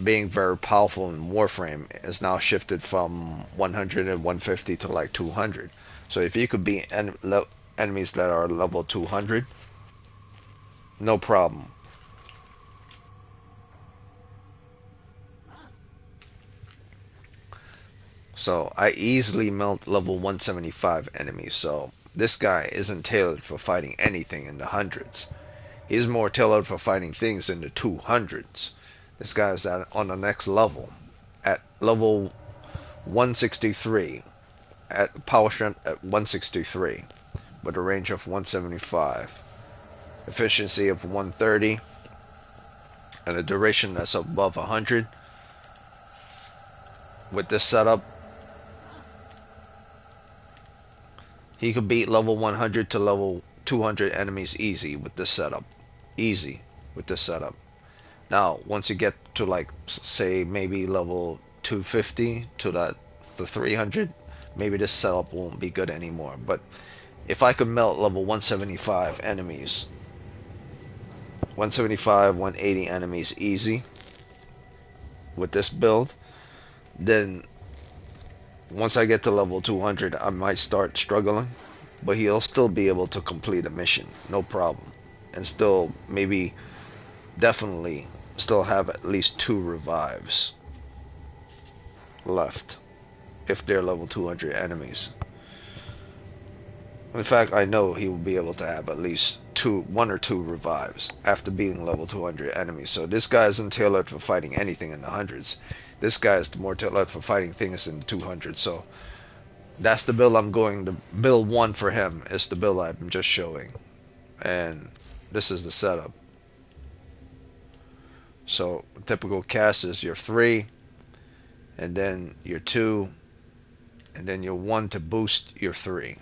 being very powerful in Warframe is now shifted from 100 and 150 to like 200. So if you could beat enemies that are level 200, no problem. So I easily melt level 175 enemies. So this guy isn't tailored for fighting anything in the hundreds. He's more tailored for fighting things in the 200s. This guy is on the next level. At level 163. At power strength at 163. With a range of 175. Efficiency of 130. And a duration that's above 100. With this setup, he could beat level 100 to level 200 enemies easy with this setup. Easy with this setup. Now, once you get to like, say, maybe level 250 to the 300, maybe this setup won't be good anymore. But if I could melt level 175 enemies, 175, 180 enemies easy with this build, then once I get to level 200, I might start struggling, but he'll still be able to complete a mission, no problem. And still, maybe, definitely, still have at least 2 revives left if they're level 200 enemies. In fact, I know he will be able to have at least 1 or 2 revives after beating level 200 enemies. So this guy isn't tailored for fighting anything in the hundreds. This guy is more tailored for fighting things in the 200s. So that's the build I'm going to build. One for him is the build I'm just showing, and this is the setup. So typical cast is your 3, and then your 2, and then your 1 to boost your 3.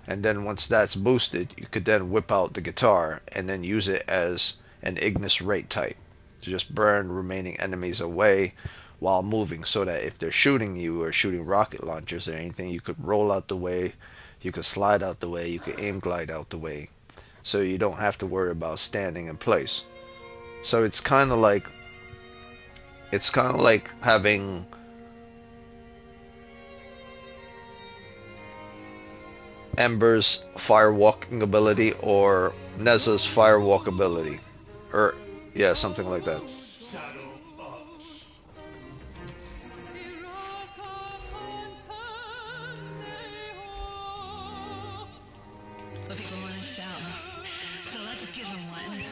And then once that's boosted, you could then whip out the guitar and then use it as an Ignis rate type to just burn remaining enemies away while moving, so that if they're shooting you or shooting rocket launchers or anything, you could roll out the way, you could slide out the way, you could aim glide out the way, so you don't have to worry about standing in place. So it's kind of like having Ember's firewalking ability or Neza's firewalk ability, or yeah, something like that. The people want to shout, so let's give them one.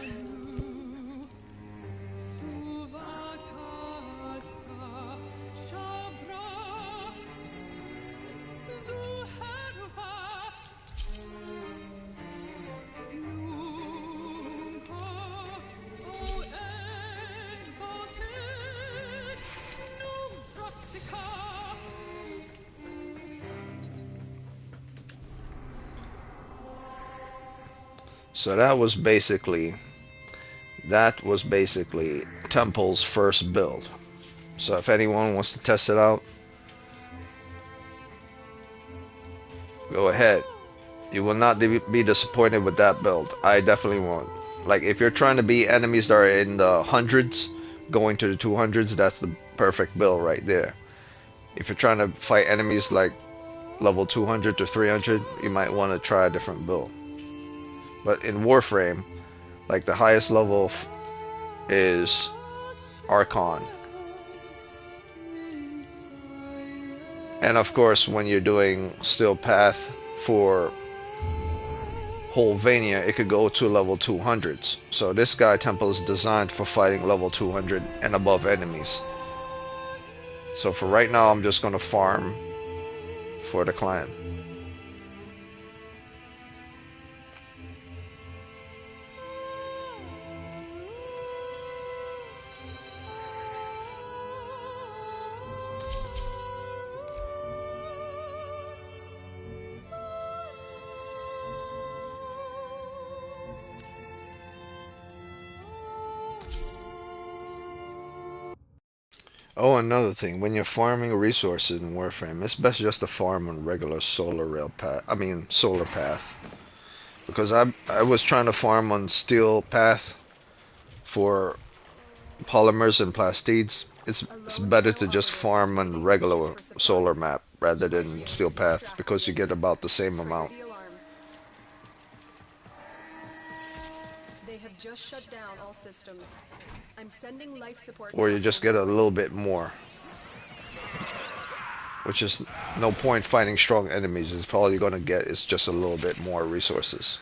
So that was basically Temple's first build. So if anyone wants to test it out, go ahead. You will not be disappointed with that build. I definitely won't. Like, if you're trying to beat enemies that are in the hundreds, going to the 200s, that's the perfect build right there. If you're trying to fight enemies like level 200 to 300, you might want to try a different build. But in Warframe, like, the highest level is Archon. And of course, when you're doing Steel Path for Holvania, it could go to level 200s. So this guy Temple is designed for fighting level 200 and above enemies. So for right now, I'm just going to farm for the clan. Oh, another thing, when you're farming resources in Warframe, it's best just to farm on regular solar rail path. I mean, solar path. Because I was trying to farm on steel path for polymers and plastides. It's better to just farm on regular solar map rather than steel path, because you get about the same amount. They have just shut down all systems. I'm sending life support. Or you just get a little bit more. Which is no point fighting strong enemies if all you're gonna get is just a little bit more resources.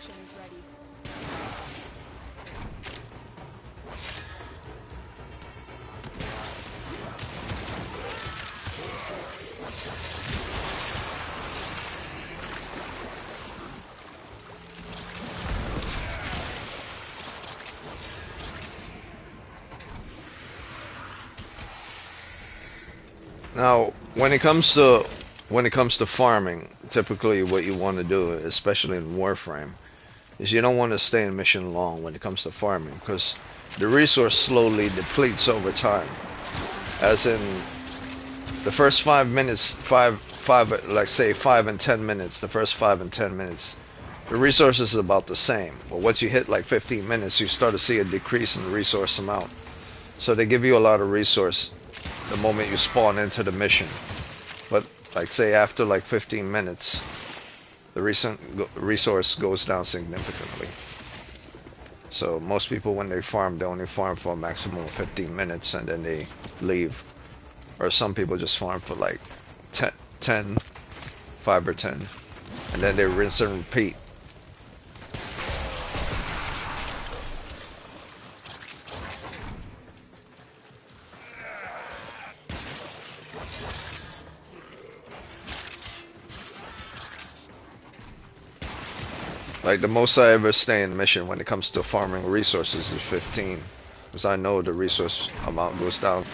extraction is ready. Now, when it comes to farming, typically what you want to do, especially in Warframe, is you don't want to stay in mission long when it comes to farming, because the resource slowly depletes over time. As in, the first 5 minutes, like say 5 and 10 minutes, the first 5 and 10 minutes, the resource is about the same. But once you hit like 15 minutes, you start to see a decrease in the resource amount. So they give you a lot of resource the moment you spawn into the mission. But like say after like 15 minutes, the resource goes down significantly. So most people when they farm, they only farm for a maximum of 15 minutes and then they leave. Or some people just farm for like 5 or 10, and then they rinse and repeat. Like the most I ever stay in the mission when it comes to farming resources is 15, because I know the resource amount goes down.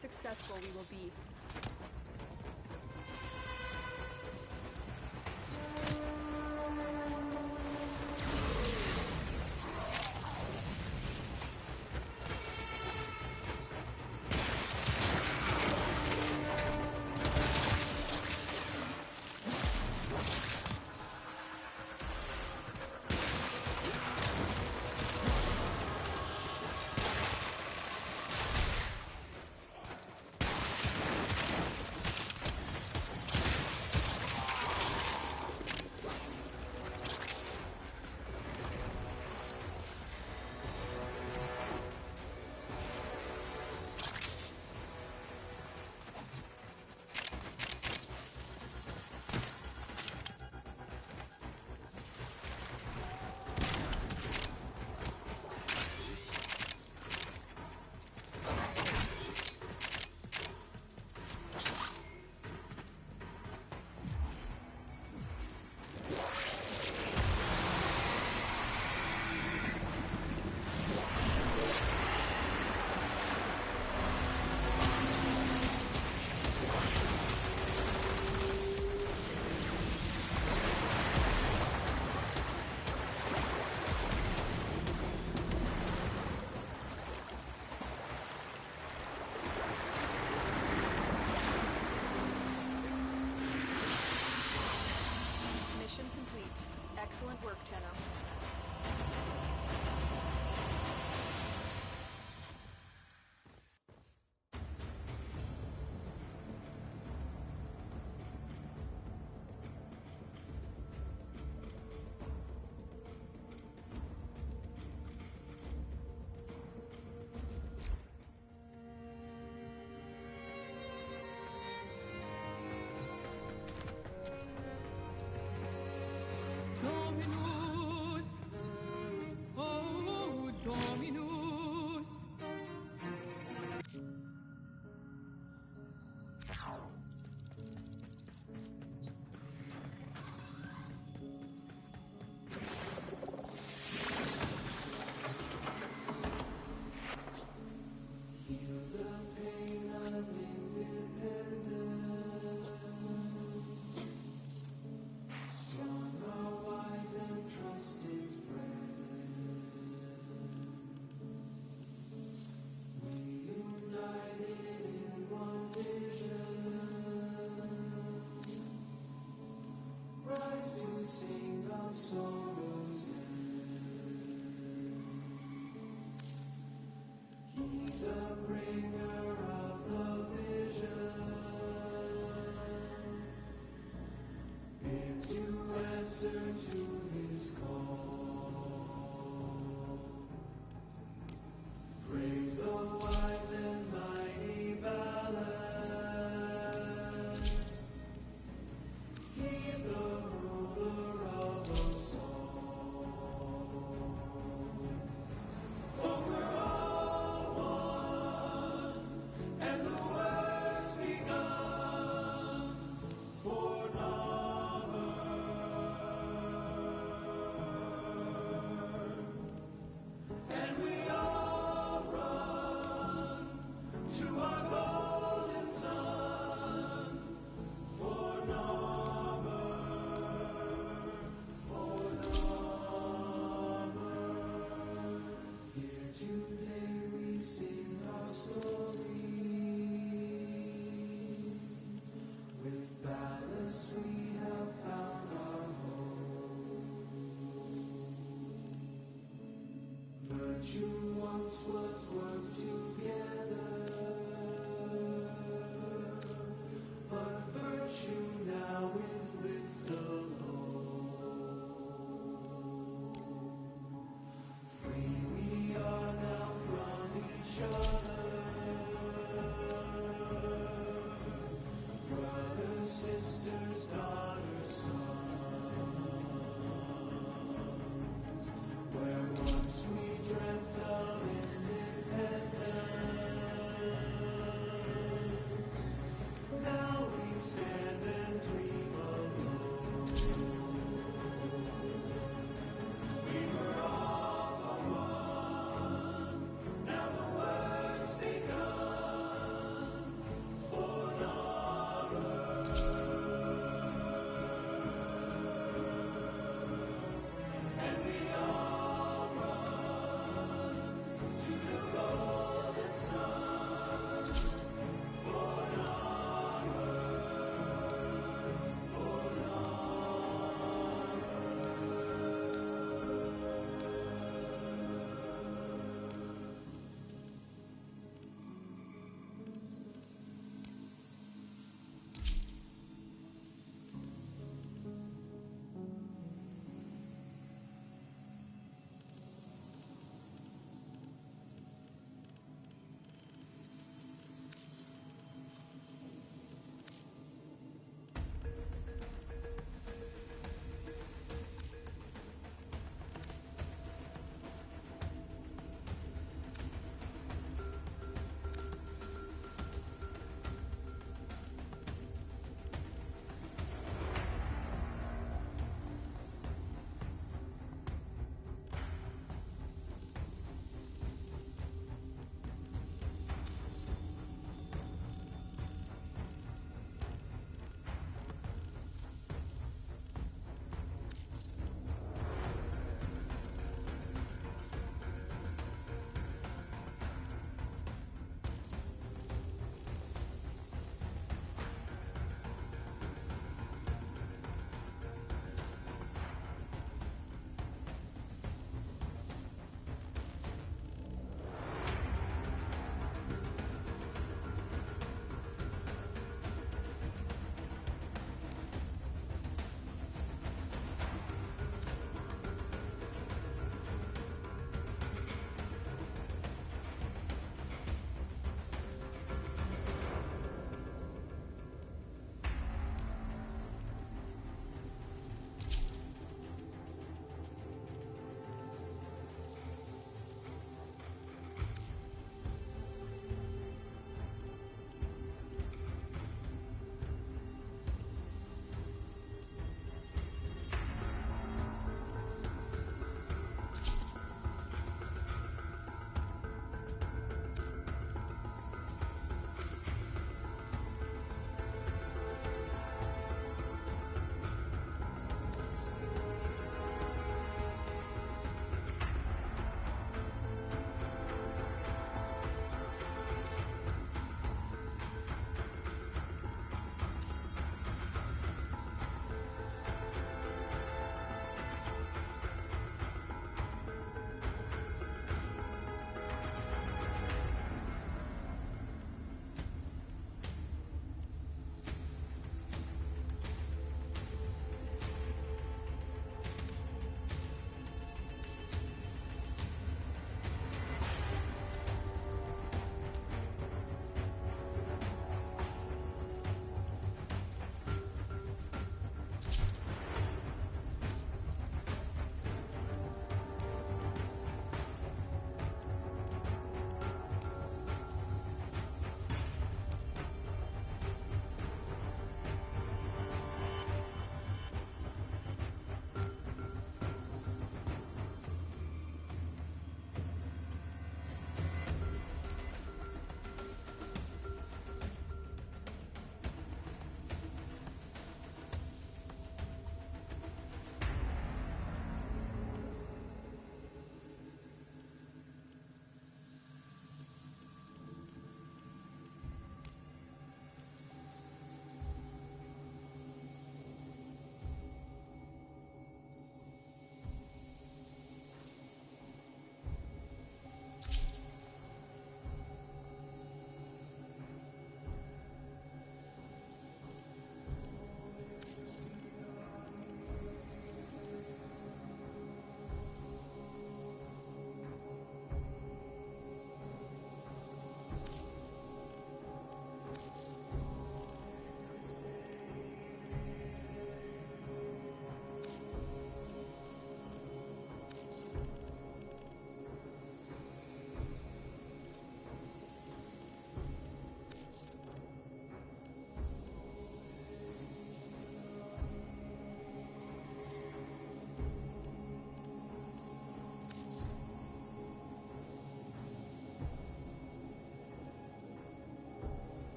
successful we will be. Excellent work, Tenno. Dominus! Oh, Dominus! Heal the pain of independence. Strong, wise, and trusted friend. We united in one vision. Rise to sing of sorrow's end. He the bringer of the vision bids you answer to his call. Praise the wise and mighty balance. Heed the ruler of us all. For we're all one.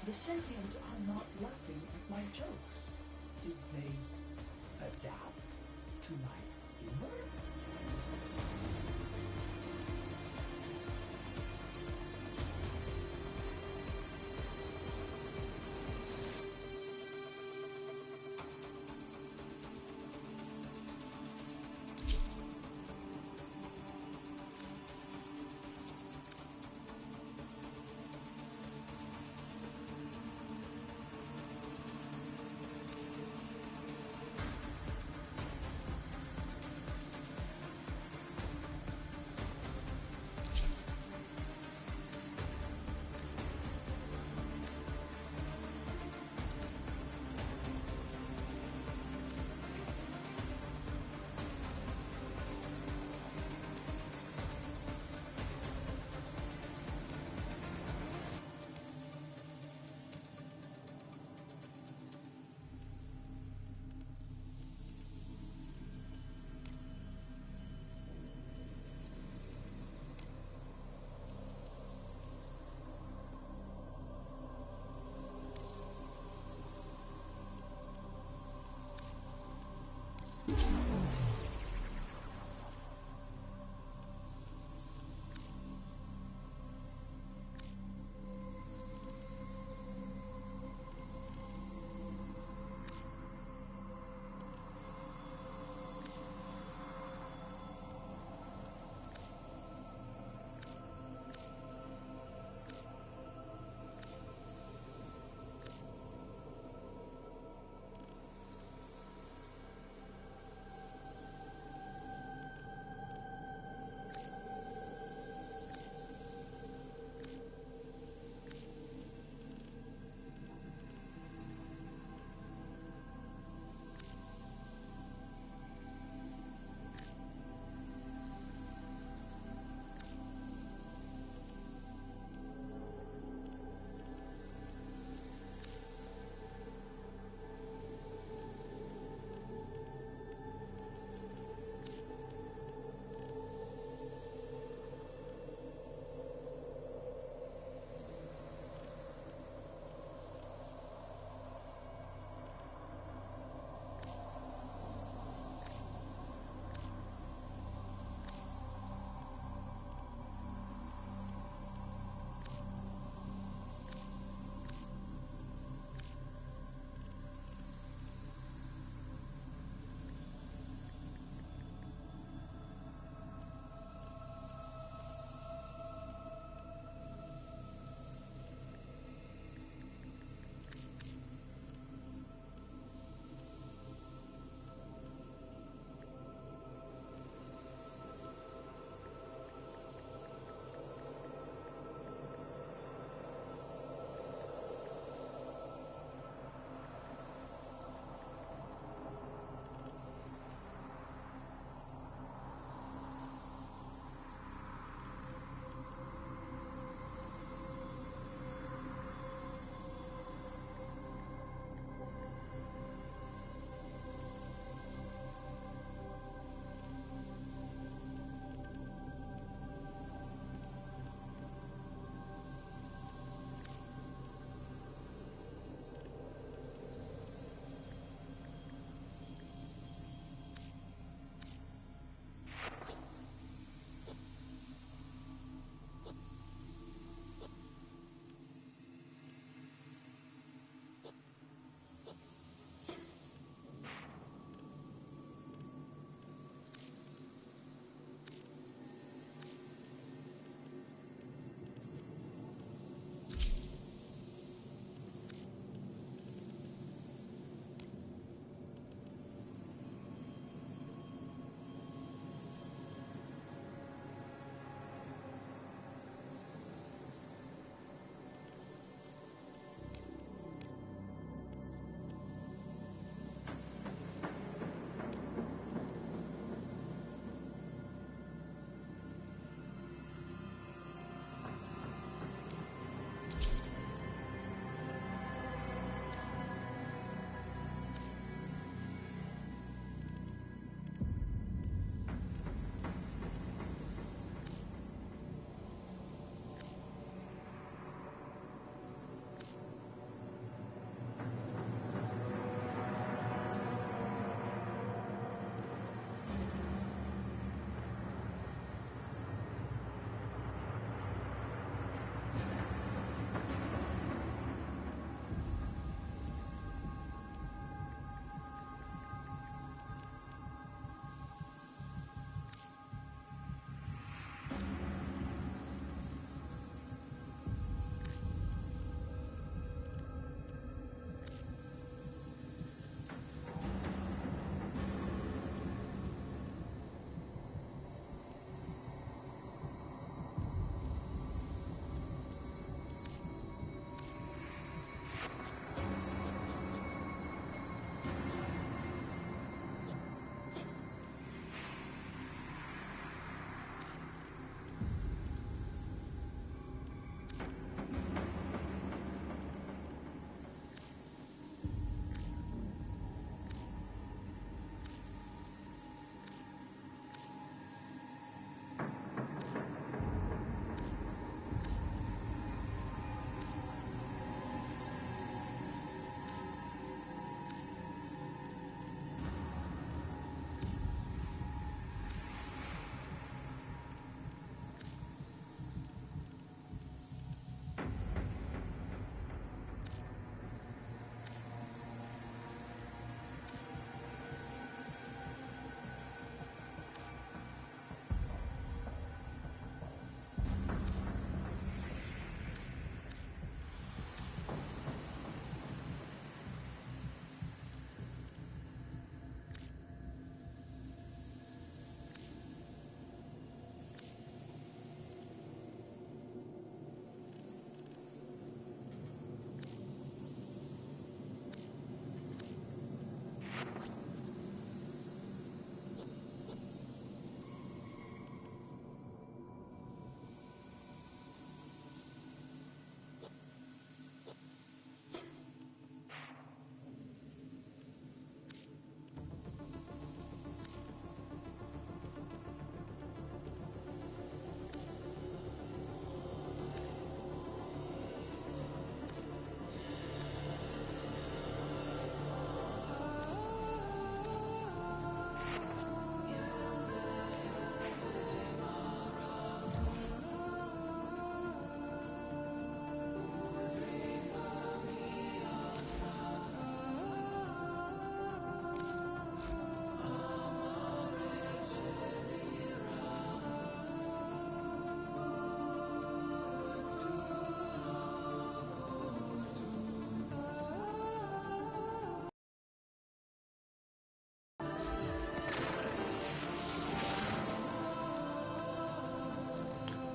The sentients are not laughing at my jokes. Did they adapt to my humor?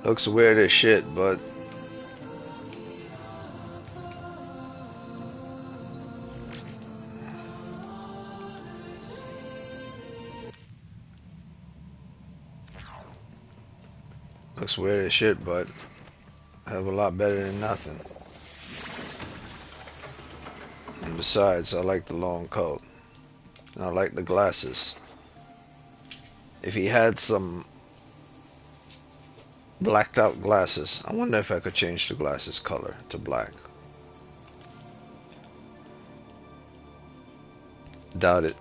Looks weird as shit, but looks weird as shit, but have a lot better than nothing. And besides, I like the long coat. And I like the glasses. If he had some blacked out glasses, I wonder if I could change the glasses color to black. Doubt it.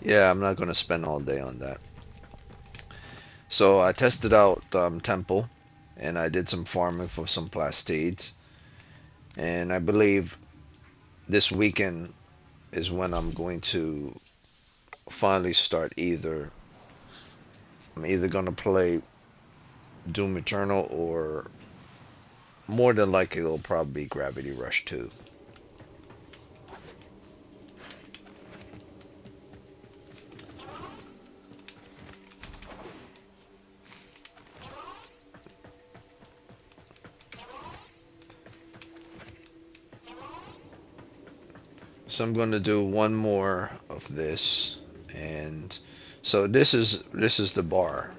Yeah, I'm not gonna spend all day on that. So I tested out Temple, and I did some farming for some plastids, and I believe this weekend is when I'm going to finally start I'm either gonna play Doom Eternal, or more than likely it'll probably be Gravity Rush 2. So I'm going to do one more of this, and so this is the bar.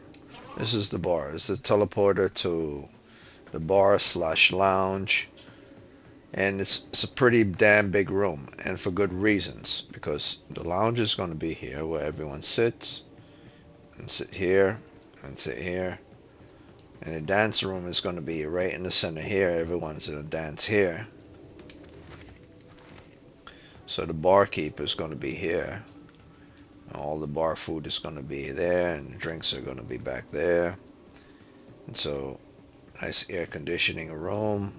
This is the bar. It's the teleporter to the bar slash lounge, and it's a pretty damn big room, and for good reasons, because the lounge is going to be here where everyone sits, and sit here, and sit here, and the dance room is going to be right in the center here. Everyone's going to dance here. So the barkeep is going to be here. All the bar food is going to be there, and the drinks are going to be back there. And so, nice air conditioning room.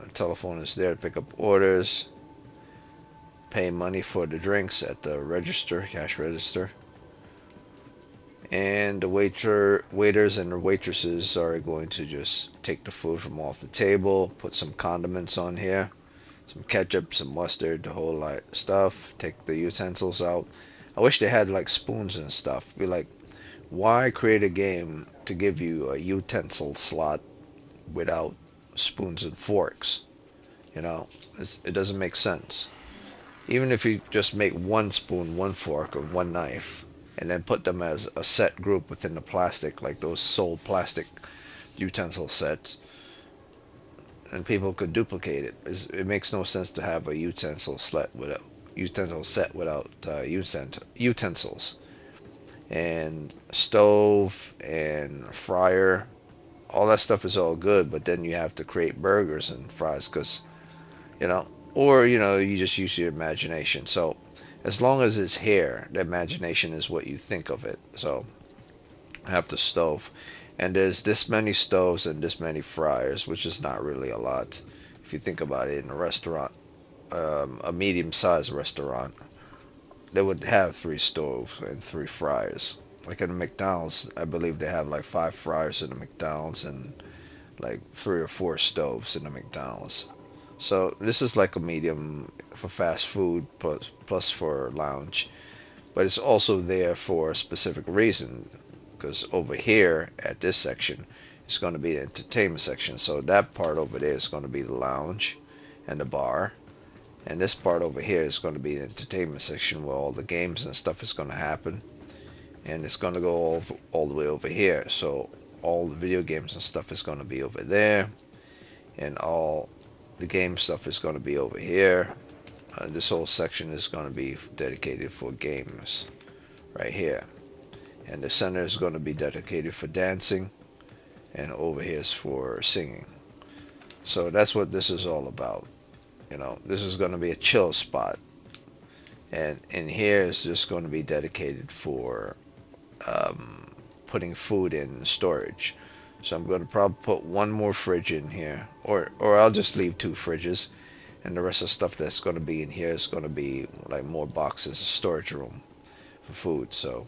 The telephone is there to pick up orders. Pay money for the drinks at the register, cash register. And the waiters and the waitresses are going to just take the food from off the table, put some condiments on here, some ketchup, some mustard, the whole lot of stuff. Take the utensils out. I wish they had like spoons and stuff. Be like, why create a game to give you a utensil slot without spoons and forks? You know, it doesn't make sense. Even if you just make one spoon, one fork, or one knife, and then put them as a set group within the plastic, like those sold plastic utensil sets, and people could duplicate it. It makes no sense to have a utensil set without utensils. And stove and fryer, all that stuff is all good, but then you have to create burgers and fries, because or you just use your imagination. So as long as it's here, the imagination is what you think of it. So I have the stove, and there's this many stoves and this many fryers, which is not really a lot if you think about it. In a restaurant, a medium-sized restaurant, they would have 3 stoves and 3 fryers. like at a McDonald's, I believe they have like 5 fryers in the McDonald's and like 3 or 4 stoves in the McDonald's. So this is like a medium for fast food plus for lounge, but it's also there for a specific reason, because over here at this section is going to be the entertainment section. So that part over there is going to be the lounge and the bar, and this part over here is going to be the entertainment section where all the games and stuff is going to happen, and it's going to go all the way over here. So all the video games and stuff is going to be over there, and all the game stuff is going to be over here. This whole section is going to be dedicated for games right here, and the center is going to be dedicated for dancing, and over here is for singing. So that's what this is all about. You know, this is going to be a chill spot, and in here is just going to be dedicated for putting food in storage. So I'm going to probably put one more fridge in here, or I'll just leave 2 fridges, and the rest of the stuff that's going to be in here is going to be like more boxes, storage room for food. So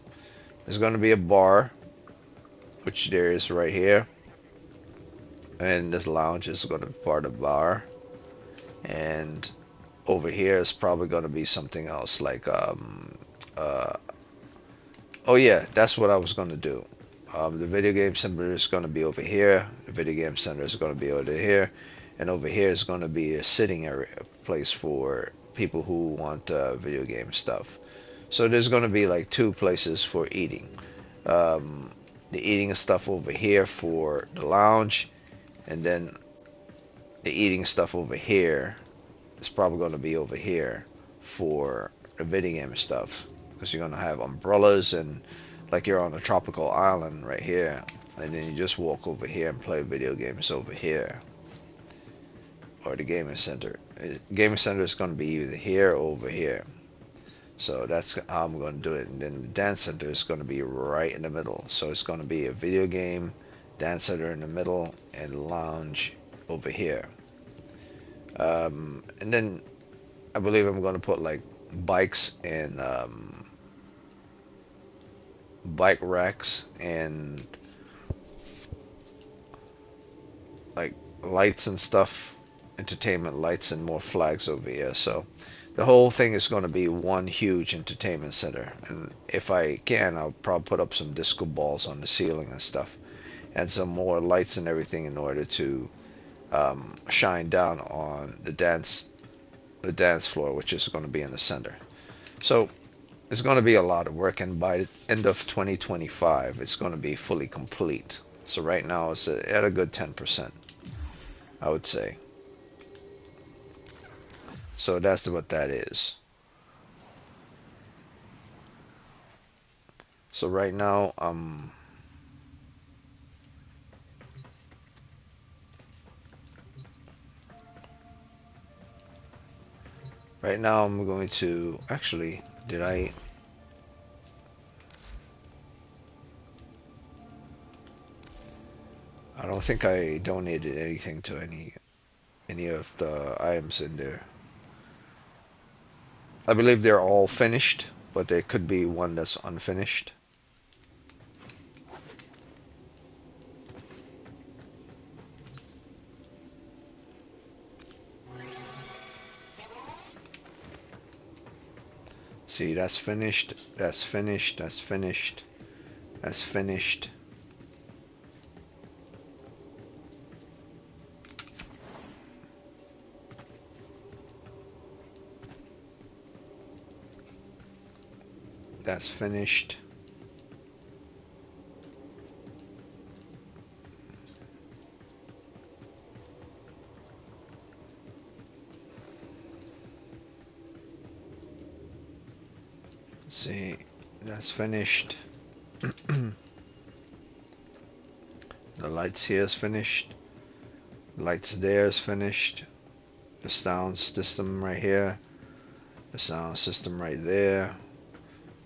there's going to be a bar, which there is right here, and this lounge is going to be part of the bar, and over here is probably going to be something else like oh yeah, that's what I was going to do. The video game center is going to be over here. The video game center is going to be over here. And over here is going to be a sitting area, a place for people who want video game stuff. So there's going to be like 2 places for eating. The eating stuff over here for the lounge. And then the eating stuff over here is probably going to be over here for the video game stuff. Because you're going to have umbrellas and like you're on a tropical island right here, and then you just walk over here and play video games over here, or the gaming center. Gaming center is going to be either here or over here. So that's how I'm going to do it. And then the dance center is going to be right in the middle. So it's going to be a video game, dance center in the middle, and lounge over here. And then I believe I'm going to put like bikes and bike racks and like lights and stuff, entertainment lights, and more flags over here. So the whole thing is going to be one huge entertainment center, and if I can, I'll probably put up some disco balls on the ceiling and stuff, and some more lights and everything in order to shine down on the dance floor, which is going to be in the center. So it's going to be a lot of work, and by the end of 2025, it's going to be fully complete. So right now, it's at a good 10%, I would say. So that's what that is. So right now, I'm going to actually. Did I? I don't think I donated anything to any of the items in there. I believe they're all finished, but there could be one that's unfinished. See, that's finished, that's finished, that's finished, that's finished. That's finished. See, that's finished. The lights here is finished. The lights there is finished. The sound system right here. The sound system right there.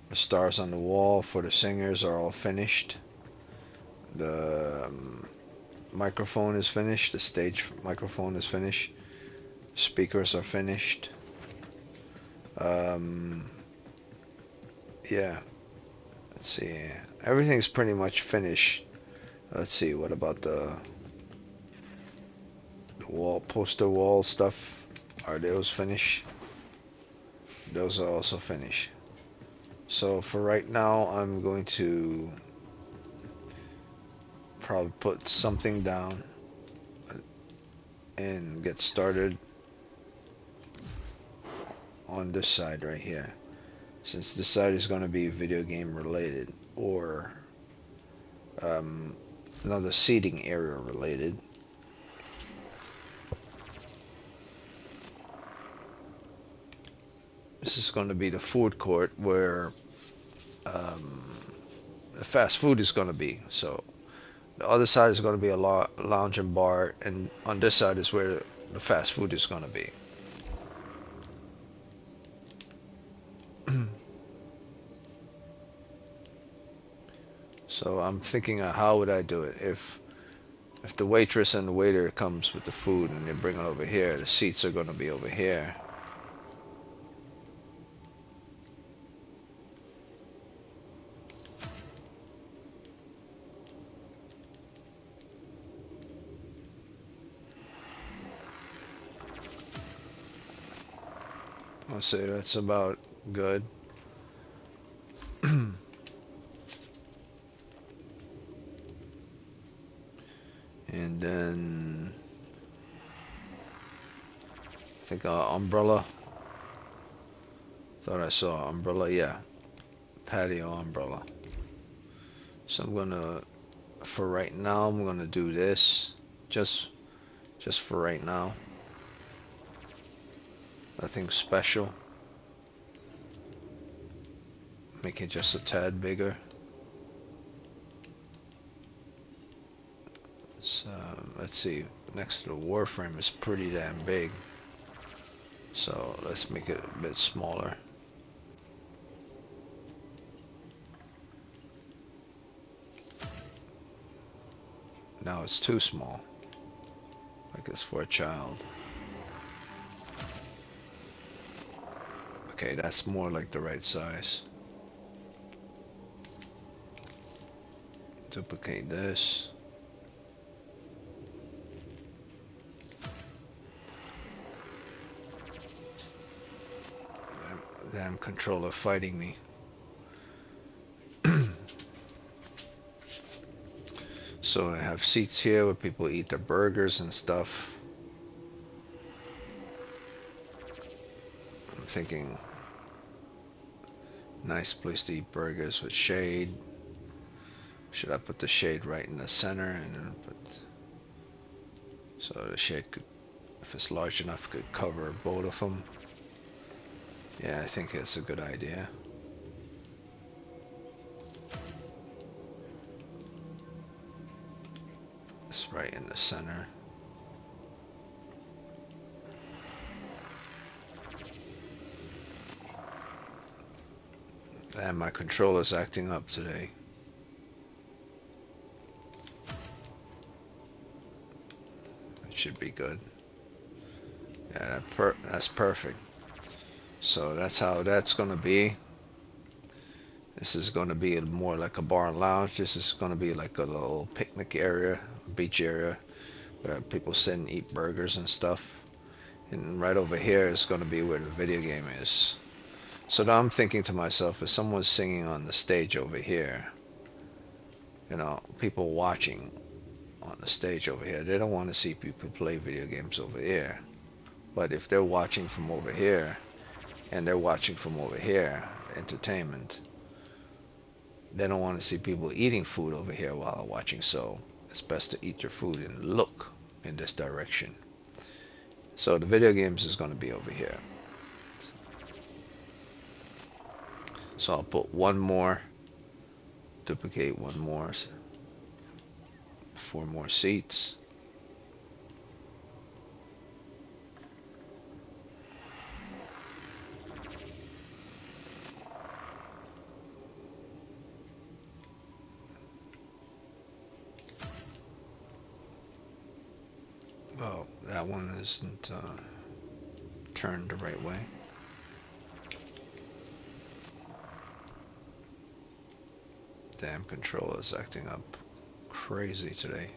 The stars on the wall for the singers are all finished. The microphone is finished. The stage microphone is finished. Speakers are finished. Yeah, Let's see. Everything's pretty much finished. Let's see. What about the wall, poster wall stuff? Are those finished? Those are also finished. So for right now, I'm going to probably put something down and get started on this side right here, since this side is going to be video game related, or another seating area related. This is going to be the food court where the fast food is going to be. So the other side is going to be a lounge and bar, and on this side is where the fast food is going to be. So I'm thinking, how would I do it if the waitress and the waiter comes with the food and they bring it over here, the seats are going to be over here. I'll say that's about good. And then I think umbrella. Thought I saw umbrella. Yeah, patio umbrella. So I'm gonna, for right now, I'm gonna do this. Just for right now. Nothing special. Make it just a tad bigger. So, let's see. Next to the Warframe is pretty damn big. So let's make it a bit smaller. Now it's too small. Like it's for a child. Okay, that's more like the right size. Duplicate this. Damn controller fighting me. So I have seats here where people eat their burgers and stuff. I'm thinking nice place to eat burgers with shade. Should I put the shade right in the center and then put, so the shade could, if it's large enough, could cover both of them. Yeah, I think it's a good idea. It's right in the center. And my controller's acting up today. It should be good. Yeah, that's perfect. So that's how that's gonna be. This is gonna be more like a bar and lounge. This is gonna be like a little picnic area, beach area, where people sit and eat burgers and stuff. And right over here is gonna be where the video game is. So now I'm thinking to myself, if someone's singing on the stage over here, you know, people watching on the stage over here, they don't want to see people play video games over here. But if they're watching from over here, and they're watching from over here, entertainment, they don't want to see people eating food over here while watching, so it's best to eat your food and look in this direction. So the video games is going to be over here. So I'll put one more, duplicate one more, 4 more seats. Oh, that one isn't turned the right way. Damn controller's acting up crazy today.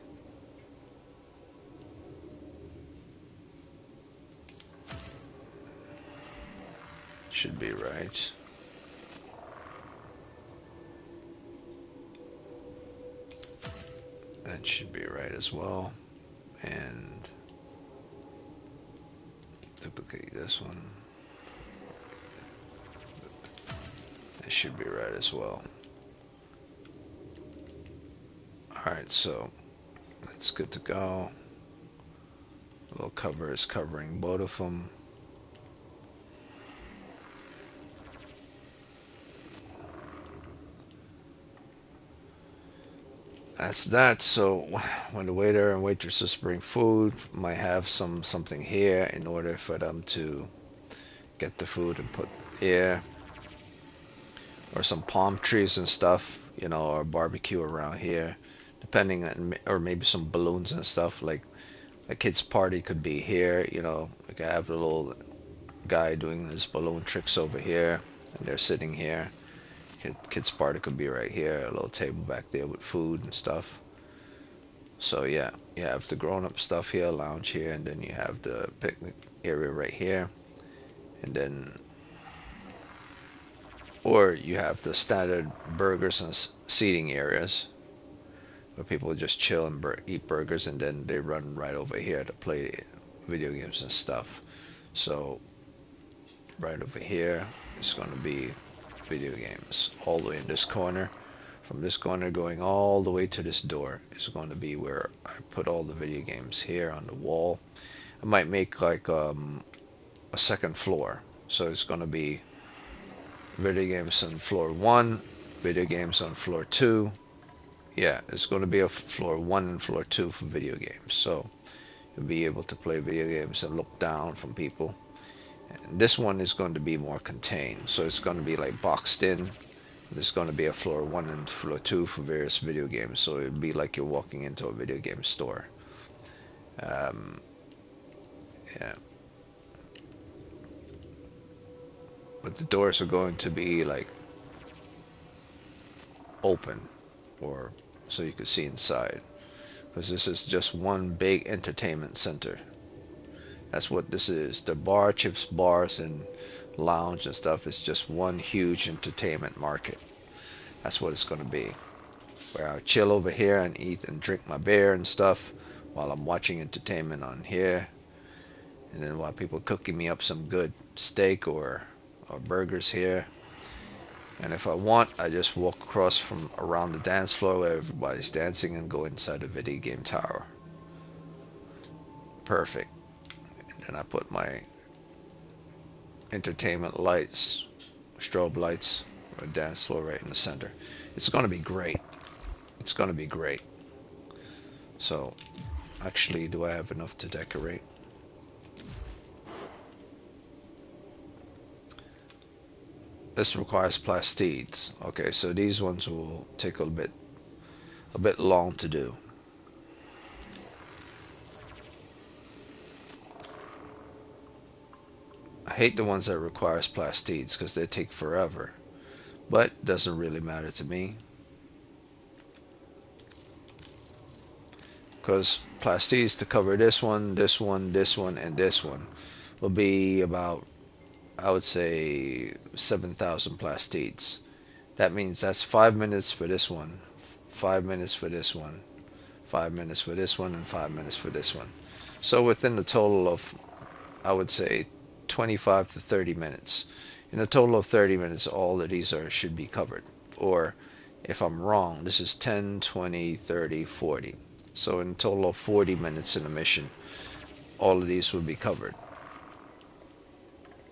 Should be right. That should be right as well. And duplicate this one. That should be right as well. Alright, so that's good to go. The little cover is covering both of them. That's that. So when the waiter and waitresses bring food, might have something here in order for them to get the food and put here, or some palm trees and stuff, you know, or barbecue around here, depending on, or maybe some balloons and stuff. Like a kid's party could be here, you know, like I have a little guy doing his balloon tricks over here, and they're sitting here. Kids party could be right here, a little table back there with food and stuff. So yeah, you have the grown-up stuff here, lounge here, and then you have the picnic area right here, and then, or you have the standard burgers and seating areas where people just chill and eat burgers, and then they run right over here to play video games and stuff. So right over here is going to be video games all the way in this corner. From this corner going all the way to this door is going to be where I put all the video games here on the wall. I might make like a second floor, so it's going to be video games on floor 1, video games on floor 2. Yeah, it's going to be a floor 1 and floor 2 for video games, so you'll be able to play video games and look down from people. And this one is going to be more contained, so it's going to be like boxed in. There's going to be a floor 1 and floor 2 for various video games, so it'd be like you're walking into a video game store. Yeah. But the doors are going to be like open, or so you could see inside, because this is just one big entertainment center. That's what this is. The bar, chips, bars, and lounge and stuff is just one huge entertainment market. That's what it's going to be. Where I chill over here and eat and drink my beer and stuff while I'm watching entertainment on here. And then while people cooking me up some good steak or burgers here. And if I want, I just walk across from around the dance floor where everybody's dancing and go inside the video game tower. Perfect. And I put my entertainment lights, strobe lights, or dance floor right in the center. It's going to be great. It's going to be great. So, actually, do I have enough to decorate? This requires plastides. Okay, so these ones will take a bit long to do. I hate the ones that requires plastides because they take forever, but it doesn't really matter to me, because plastides to cover this one, this one, this one, and this one will be about, I would say, 7,000 plastides. That means that's 5 minutes for this one, 5 minutes for this one, 5 minutes for this one, and 5 minutes for this one. So within the total of, I would say, 25 to 30 minutes. In a total of 30 minutes, all of these should be covered. Or if I'm wrong, this is 10, 20, 30, 40. So in a total of 40 minutes in a mission, all of these will be covered.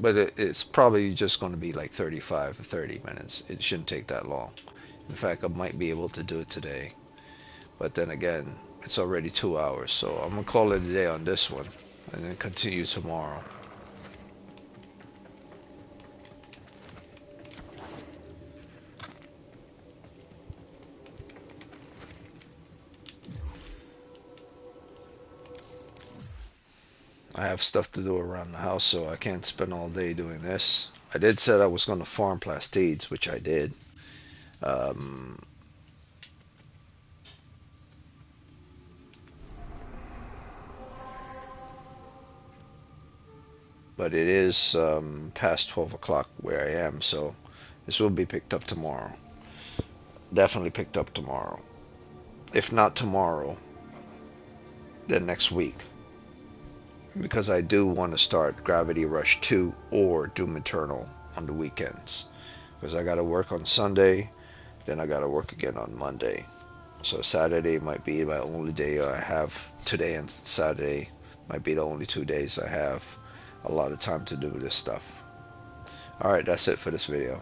But it's probably just going to be like 35 or 30 minutes. It shouldn't take that long. In fact, I might be able to do it today. But then again, it's already 2 hours. So I'm going to call it a day on this one and then continue tomorrow. I have stuff to do around the house, so I can't spend all day doing this. I did said I was going to farm plastides, which I did. but it is past 12 o'clock where I am, so this will be picked up tomorrow. Definitely picked up tomorrow. If not tomorrow, then next week. Because I do want to start Gravity Rush 2 or Doom Eternal on the weekends. Because I got to work on Sunday, then I got to work again on Monday. So Saturday might be my only day I have. Today and Saturday might be the only 2 days I have a lot of time to do this stuff. Alright, that's it for this video.